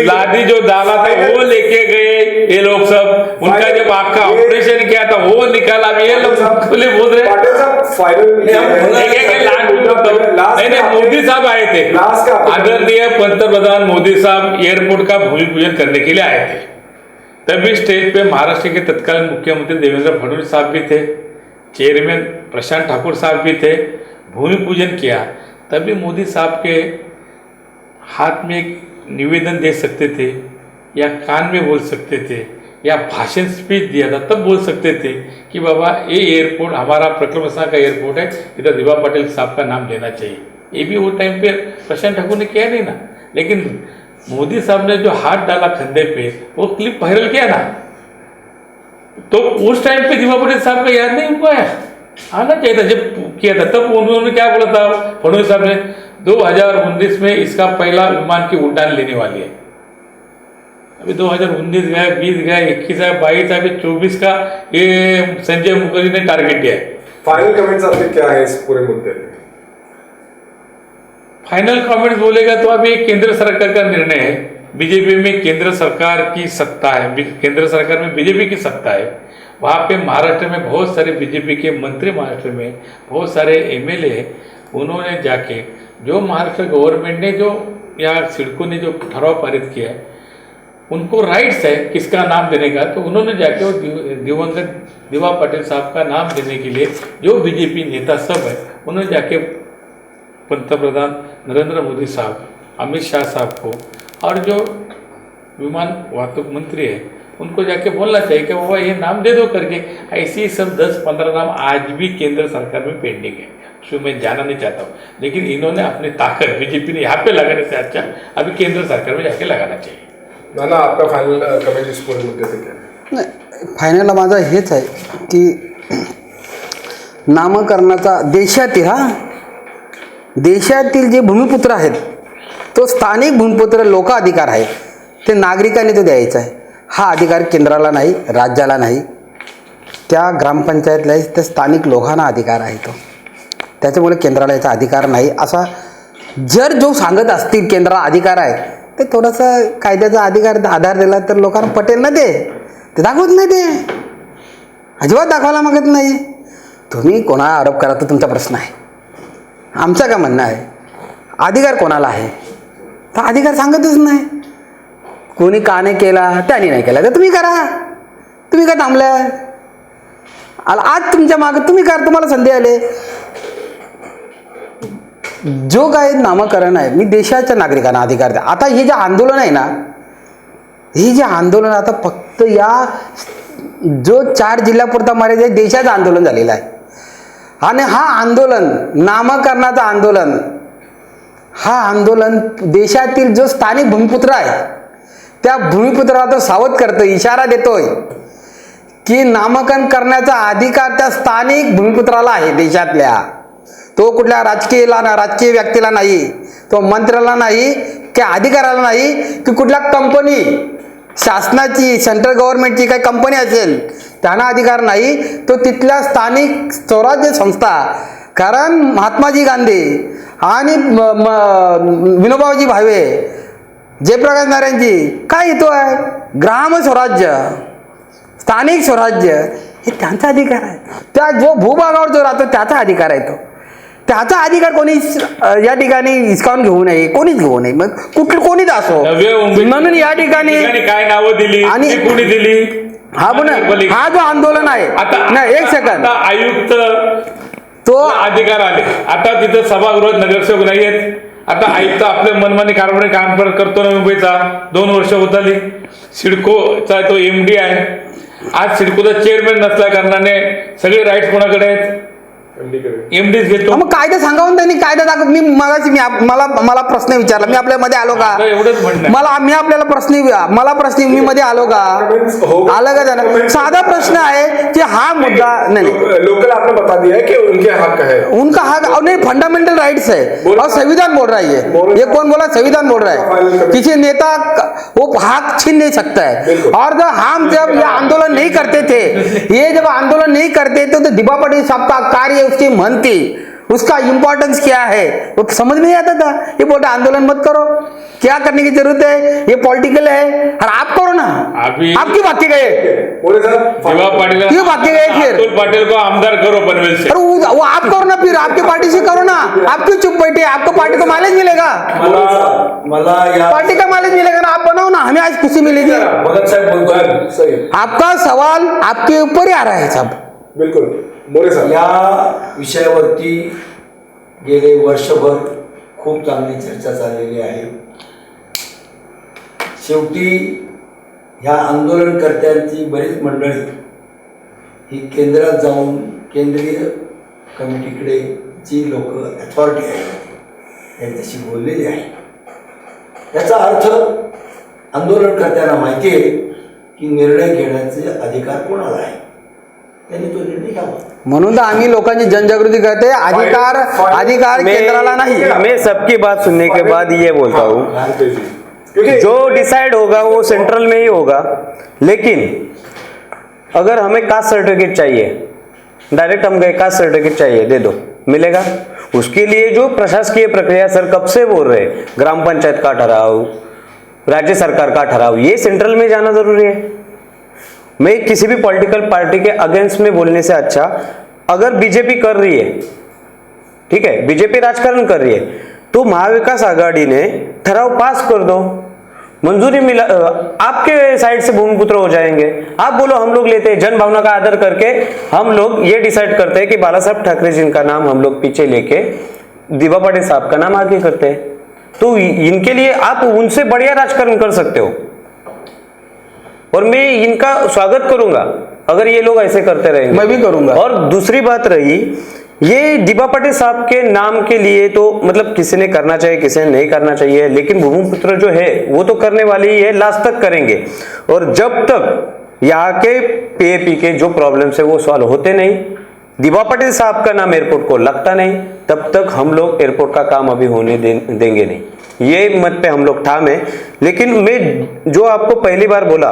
लादी जो डाला था वो लेके गए ये लोग सब. उनका जब आपका ऑपरेशन किया था वो निकाला. ये लोग सब खुले बोल रहे हैं. मोदी साहब आए थे, आदरणीय पंतप्रधान मोदी साहब एयरपोर्ट का भूमि पूजन करने के लिए आए थे. तभी स्टेज पे महाराष्ट्र के तत्कालीन मुख्यमंत्री देवेंद्र फडणवीस साहब भी थे, चेयरमैन प्रशांत ठाकुर साहब भी थे, भूमि पूजन किया। तभी मोदी साहब के हाथ में एक निवेदन दे सकते थे, या कान में बोल सकते थे, या भाषण स्पीच दिया था तब बोल सकते थे कि बाबा ये एयरपोर्ट हमारा प्रक्रमसा का एयरपोर्ट है, इधर दिवा पाटिल साहब का नाम लेना चाहिए। ये भी वो टाइम पे प्रशांत ठाकुर ने किया नहीं ना, लेकिन मोदी साहब ने जो हाथ डाला खंदे पे वो क्लिप वायरल किया ना, तो उस टाइम पे दिवा पाटिल साहब का याद नहीं हुआ है, आना चाहिए था जब किया था। तब उन्होंने क्या बोला था फडणवीस साहब ने, 2019 में इसका पहला विमान की उड़ान लेने वाली है। अभी 2019 गया, 20 गया, 21 है, 22 है, अभी 24 का ये संजय मुखर्जी ने टारगेट दिया है। फाइनल कमेंट्स आपके क्या है इस पूरे मुद्दे पे? फाइनल कमेंट्स बोलेगा तो अभी केंद्र सरकार का निर्णय है। बीजेपी में केंद्र सरकार की सत्ता है, केंद्र सरकार में बीजेपी की सत्ता है। वहाँ पे महाराष्ट्र में बहुत सारे बीजेपी के मंत्री, महाराष्ट्र में बहुत सारे एमएलए, उन्होंने जाके जो महाराष्ट्र गवर्नमेंट ने जो या सिडको ने जो ठराव पारित किया है, उनको राइट्स है किसका नाम देने का, तो उन्होंने जाके वो दिवंगत दिवा पाटिल साहब का नाम देने के लिए जो बीजेपी नेता सब है, उन्होंने जाके पंतप्रधान नरेंद्र मोदी साहब, अमित शाह साहब को और जो विमान वाहतूक मंत्री है उनको जाके बोलना चाहिए कि बाबा ये नाम दे दो करके। ऐसे ही सब 10-15 नाम आज भी केंद्र सरकार में पेंडिंग है, उसमें मैं जाना नहीं चाहता हूँ, लेकिन इन्होंने अपनी ताकत बीजेपी ने यहाँ पे लगाने से अच्छा अभी केंद्र सरकार में जाके लगाना चाहिए। नाना, आपका फाइनल कमेंट इस पूरे मुद्दे पे क्या है? नाही, फायनल माझा हेच आहे की नामकरणाचा देशातील जे भूमिपुत्र आहेत, तो स्थानिक भूमिपुत्र लोकाधिकार आहे, ते नागरिकांनी तो द्यायचा आहे। हा अधिकार केंद्राला नाही, राज्याला नाही, त्या ग्रामपंचायतला, त्या स्थानिक लोकांना अधिकार आहे तो, त्याच्यामुळे केंद्राला याचा अधिकार नाही। असा जर जो सांगत असतील केंद्राला अधिकार आहे, ते थोडासा कायद्याचा आधार दिला तर लोकांना पटेल ना, ते दाखवत नाही, ते अजिबात दाखवायला मागत नाही। तुम्ही कोणाला आरोप करा तो तुमचा प्रश्न आहे, आमचं काय म्हणणं आहे, अधिकार कोणाला आहे तर अधिकार सांगतच नाही। कोणी का नाही केला, त्याने नाही केला तर तुम्ही करा, तुम्ही का थांबल्या? आज तुमच्या मागे तुम्ही करा, तुम्हाला संधी आले। जो काय नामकरण आहे, मी देशाच्या नागरिकांना अधिकार द्या। आता हे जे आंदोलन आहे ना, हे जे आंदोलन आता फक्त या जो 4 जिल्ह्यापुरता मर्यादित देशाचं आंदोलन झालेलं आहे, आणि हा आंदोलन नामकरणाचं आंदोलन, हा आंदोलन देशातील जो स्थानिक भूमिपुत्र आहे त्या भूमिपुत्राला तो सावध करतोय, इशारा देतोय की नामकरण करण्याचा अधिकार त्या स्थानिक भूमिपुत्राला आहे देशातल्या। तो कुठल्या राजकीय व्यक्तीला नाही, तो मंत्र्याला नाही, की अधिकाऱ्याला नाही, की कुठल्या कंपनी, शासनाची सेंट्रल गव्हर्नमेंटची काही कंपनी असेल त्यांना अधिकार नाही, तो तिथल्या स्थानिक स्वराज्य संस्था। कारण महात्माजी गांधी आणि विनोबाजी भावे, जयप्रकाश नारायणजी काय येतो आहे, ग्राम स्वराज्य, स्थानिक स्वराज्य हे त्यांचा अधिकार आहे। त्या जो भूभागावर जो राहतो त्याचा अधिकार आहे, तो त्याचा अधिकार कोणी या ठिकाणी हिसकावून घेऊ नये, कोणीच घेऊ नये, मग कोणीच असो। म्हणून या ठिकाणी काय नावं दिली आणि कोणी दिली, हा जो आंदोलन आहे, नाही एक सेकंद, आयुक्त तो अधिकार आले, आता तिथं सभागृहात नगरसेवक नाही आहेत, आता आयुक्त आपल्या मनमानी कारभारी काम करतो ना मुंबईचा, 2 वर्ष होत आली। सिडकोचा तो MD आहे, आज सिडकोचा चेअरमॅन नसल्या कारणाने सगळे राईट्स कोणाकडे आहेत, MDच घेतो। मग कायदा सांगावून त्यांनी कायदा दाखव। मला प्रश्न विचारला, मी आपल्या मध्ये आलो का? एवढंच म्हणणं, मी आपल्याला प्रश्न मी मध्ये आलो का? आलं का त्याला? साधा प्रश्न आहे की हा मुद्दा नहीं, लोकल आपने बता दिया है कि उनके हक है, उनका हक और नहीं, फंडामेंटल राइट्स है और संविधान बोल रहा है। ये कौन बोला? संविधान बोल रहा है। किसी नेता वो हक छीन नहीं सकता है। और जब ये आंदोलन नहीं करते थे, ये जब आंदोलन नहीं करते थे तो दिवा पाटिल साहब का कार्य उसकी मन थी, उसका इम्पोर्टेंस क्या है वो समझ में नहीं आता था। ये बोलते आंदोलन मत करो, क्या करने की जरूरत है, ये पॉलिटिकल है, और आप करो ना। अभी- आप क्यों भाग के गए? बोले साहब दिवा पाटिल क्यों भाग के गए फिर? अतुल पाटिल को आमदार करो पनवेल से। अरे वो आप करो ना, फिर आपके पार्टी से करो ना। आप क्यों चुप बैठे? आपको पार्टी को माइलेज मिलेगा, मला या पार्टी का माइलेज मिलेगा ना। आप बनाओ ना, हमें आज खुशी मिलेगी। भगत साहेब बोलतोय सही, आपका सवाल आपके ऊपर ही आ रहा है साहब। बिल्कुल मोरे साहब. या विषयावरती गेले वर्षभर खूप चांगली चर्चा चाललेली आहे. शेवटी ह्या आंदोलनकर्त्यांची बरीच मंडळी ही केंद्रात जाऊन केंद्रीय कमिटीकडे जी लोक अथॉरिटी आहेत त्यांच्याशी बोललेली आहे. याचा अर्थ आंदोलनकर्त्यांना माहिती आहे की निर्णय घेण्याचे अधिकार कोणाला आहे, त्यांनी तो निर्णय घ्यावा. म्हणून तर आम्ही लोकांची जनजागृती करते. अधिकार केंद्राला नहीं। मैं सबकी बात सुनने के बाद ये बोलता हूँ, क्योंकि जो डिसाइड होगा वो सेंट्रल में ही होगा। लेकिन अगर हमें कास्ट सर्टिफिकेट चाहिए, डायरेक्ट हम गए कास्ट सर्टिफिकेट चाहिए, दे दो, मिलेगा? उसके लिए जो प्रशासकीय प्रक्रिया सर कब से बोल रहे, ग्राम पंचायत का ठहराव, राज्य सरकार का ठहराव, ये सेंट्रल में जाना जरूरी है। मैं किसी भी पॉलिटिकल पार्टी के अगेंस्ट में बोलने से अच्छा, अगर बीजेपी कर रही है, ठीक है, बीजेपी राजकारण कर रही है, तो महाविकास आघाड़ी ने ठराव पास कर दो, मंजूरी मिला, आपके साइड से भूमिपुत्र हो जाएंगे। आप बोलो हम लोग लेते हैं, जन भावना का आदर करके हम लोग ये डिसाइड करते हैं कि बाला साहब ठाकरे जिनका नाम हम लोग पीछे लेके दिवा पाटिल साहब का नाम आगे करते हैं, तो इनके लिए आप उनसे बढ़िया राजकारण कर सकते हो और मैं इनका स्वागत करूंगा अगर ये लोग ऐसे करते रहेंगे। मैं भी करूंगा। और दूसरी बात रही, ये दिवा पाटिल साहब के नाम के लिए तो मतलब किसी ने करना चाहिए, किसी ने नहीं करना चाहिए, लेकिन भूमिपुत्र जो है वो तो करने वाले ही है, लास्ट तक करेंगे। और जब तक यहाँ के पीएपी के जो प्रॉब्लम्स है वो सॉल्व होते नहीं, दिवा पाटिल साहब का नाम एयरपोर्ट को लगता नहीं, तब तक हम लोग एयरपोर्ट का काम अभी होने देंगे नहीं। ये मत पे हम लोग ठाम है। लेकिन मैं जो आपको पहली बार बोला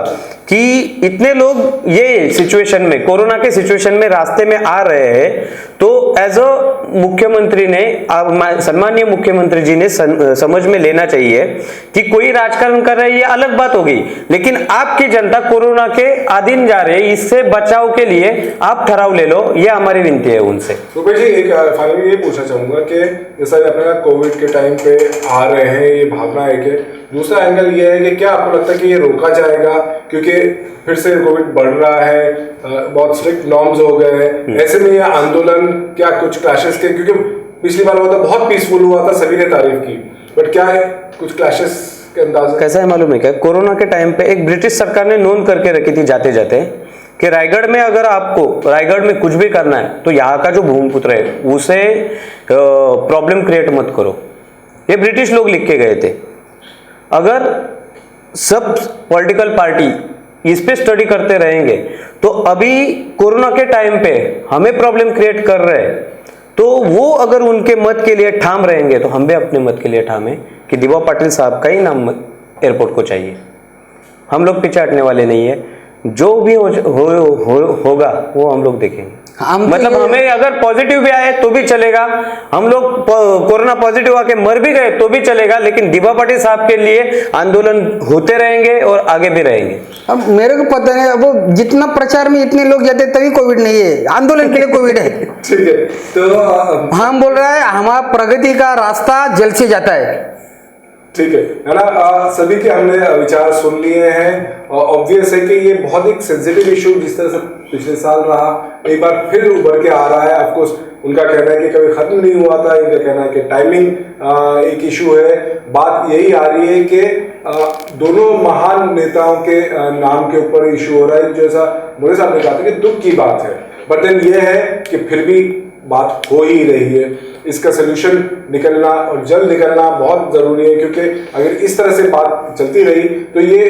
कि इतने लोग ये सिचुएशन में, कोरोना के सिचुएशन में रास्ते में आ रहे हैं, तो एज अ मुख्यमंत्री ने, सम्मानीय मुख्यमंत्री जी ने समझ में लेना चाहिए कि कोई राजकारण कर रहा है ये अलग बात होगी, लेकिन आपकी जनता कोरोना के अधीन जा रही है, इससे बचाव के लिए आप ठहराव ले लो, ये हमारी विनती है उनसे। रुपेश जी, एक फाइनली ये पूछना चाहूंगा कि जैसा अपने कोविड के टाइम पे आ रहे हैं, ये भावना है कि दूसरा एंगल ये है कि क्या आपको लगता है कि ये रोका जाएगा, क्योंकि फिर से कोविड बढ़ रहा है, बहुत स्ट्रिक्ट नॉर्म्स हो गए हैं, ऐसे में ये आंदोलन क्या कुछ क्लैशेस के, क्योंकि पिछली बार हुआ था बहुत पीसफुल हुआ था, सभी ने तारीफ की, बट क्या है कुछ क्लैशेस के अंदाज? कैसा है मालूम है क्या, कोरोना के टाइम पे एक ब्रिटिश सरकार ने नोन करके रखी थी जाते जाते कि रायगढ़ में अगर आपको रायगढ़ में कुछ भी करना है तो यहाँ का जो भूमिपुत्र है उसे प्रॉब्लम क्रिएट मत करो। ये ब्रिटिश लोग लिख के गए थे। अगर सब पॉलिटिकल पार्टी इस पे स्टडी करते रहेंगे तो अभी कोरोना के टाइम पे हमें प्रॉब्लम क्रिएट कर रहे हैं, तो वो अगर उनके मत के लिए ठाम रहेंगे तो हम भी अपने मत के लिए ठाम है कि दिवा पाटिल साहब का ही नाम एयरपोर्ट को चाहिए। हम लोग पीछे हटने वाले नहीं है, जो भी होगा वो हम लोग देखेंगे। मतलब हमें अगर पॉजिटिव भी आए तो भी चलेगा, हम लोग कोरोना पॉजिटिव आके मर भी गए तो भी चलेगा, लेकिन दिवा पाटिल साहब के लिए आंदोलन होते रहेंगे और आगे भी रहेंगे। अब मेरे को पता नहीं, वो जितना प्रचार में इतने लोग जाते तभी कोविड नहीं है, आंदोलन के लिए कोविड है। ठीक है, तो हम बोल रहे हैं हमारा प्रगति का रास्ता जल्द से जाता है। ठीक है ना, सभी के हमने विचार सुन लिए हैं। ऑब्वियस है कि ये बहुत एक सेंसिटिव इशू जिस तरह से पिछले साल रहा, एक बार फिर उभर के आ रहा है। ऑफकोर्स उनका कहना है कि कभी खत्म नहीं हुआ था, इनका कहना है कि टाइमिंग एक इशू है। बात यही आ रही है कि दोनों महान नेताओं के नाम के ऊपर इशू हो रहा है, जैसा मोरे साहब ने कहा था कि दुख की बात है, बट देन ये है कि फिर भी बात हो ही रही है। इसका सोल्यूशन निकलना और जल्द निकलना बहुत जरूरी है, क्योंकि अगर इस तरह से बात चलती रही तो ये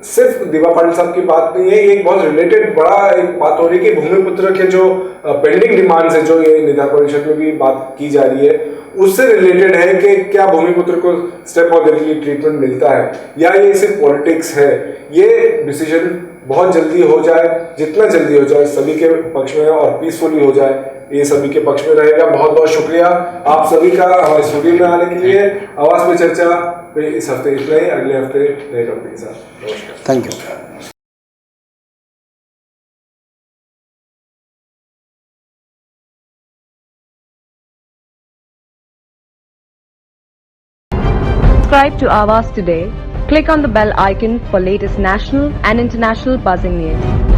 सिर्फ दिवा पाटिल साहब की बात नहीं है, ये एक बहुत रिलेटेड बड़ा एक बात हो रही है कि भूमिपुत्र के जो पेंडिंग डिमांड्स है, जो ये निधान परिषद में भी बात की जा रही है, उससे रिलेटेड है कि क्या भूमिपुत्र को स्टेप मॉडल की ट्रीटमेंट मिलता है या ये सिर्फ पॉलिटिक्स है। ये डिसीजन बहुत जल्दी हो जाए, जितना जल्दी हो जाए सभी के पक्ष में और पीसफुली हो जाए, ये सभी के पक्ष में रहेगा। बहुत बहुत शुक्रिया आप सभी का हमारे स्टूडियो में आने के लिए। आवाज पे चर्चा पे इस हफ्ते इतना ही, अगले हफ्ते नए टॉपिक के साथ। नमस्कार। Thank you. Subscribe to Awaaz today. Click on the bell icon for latest national and international buzzing news.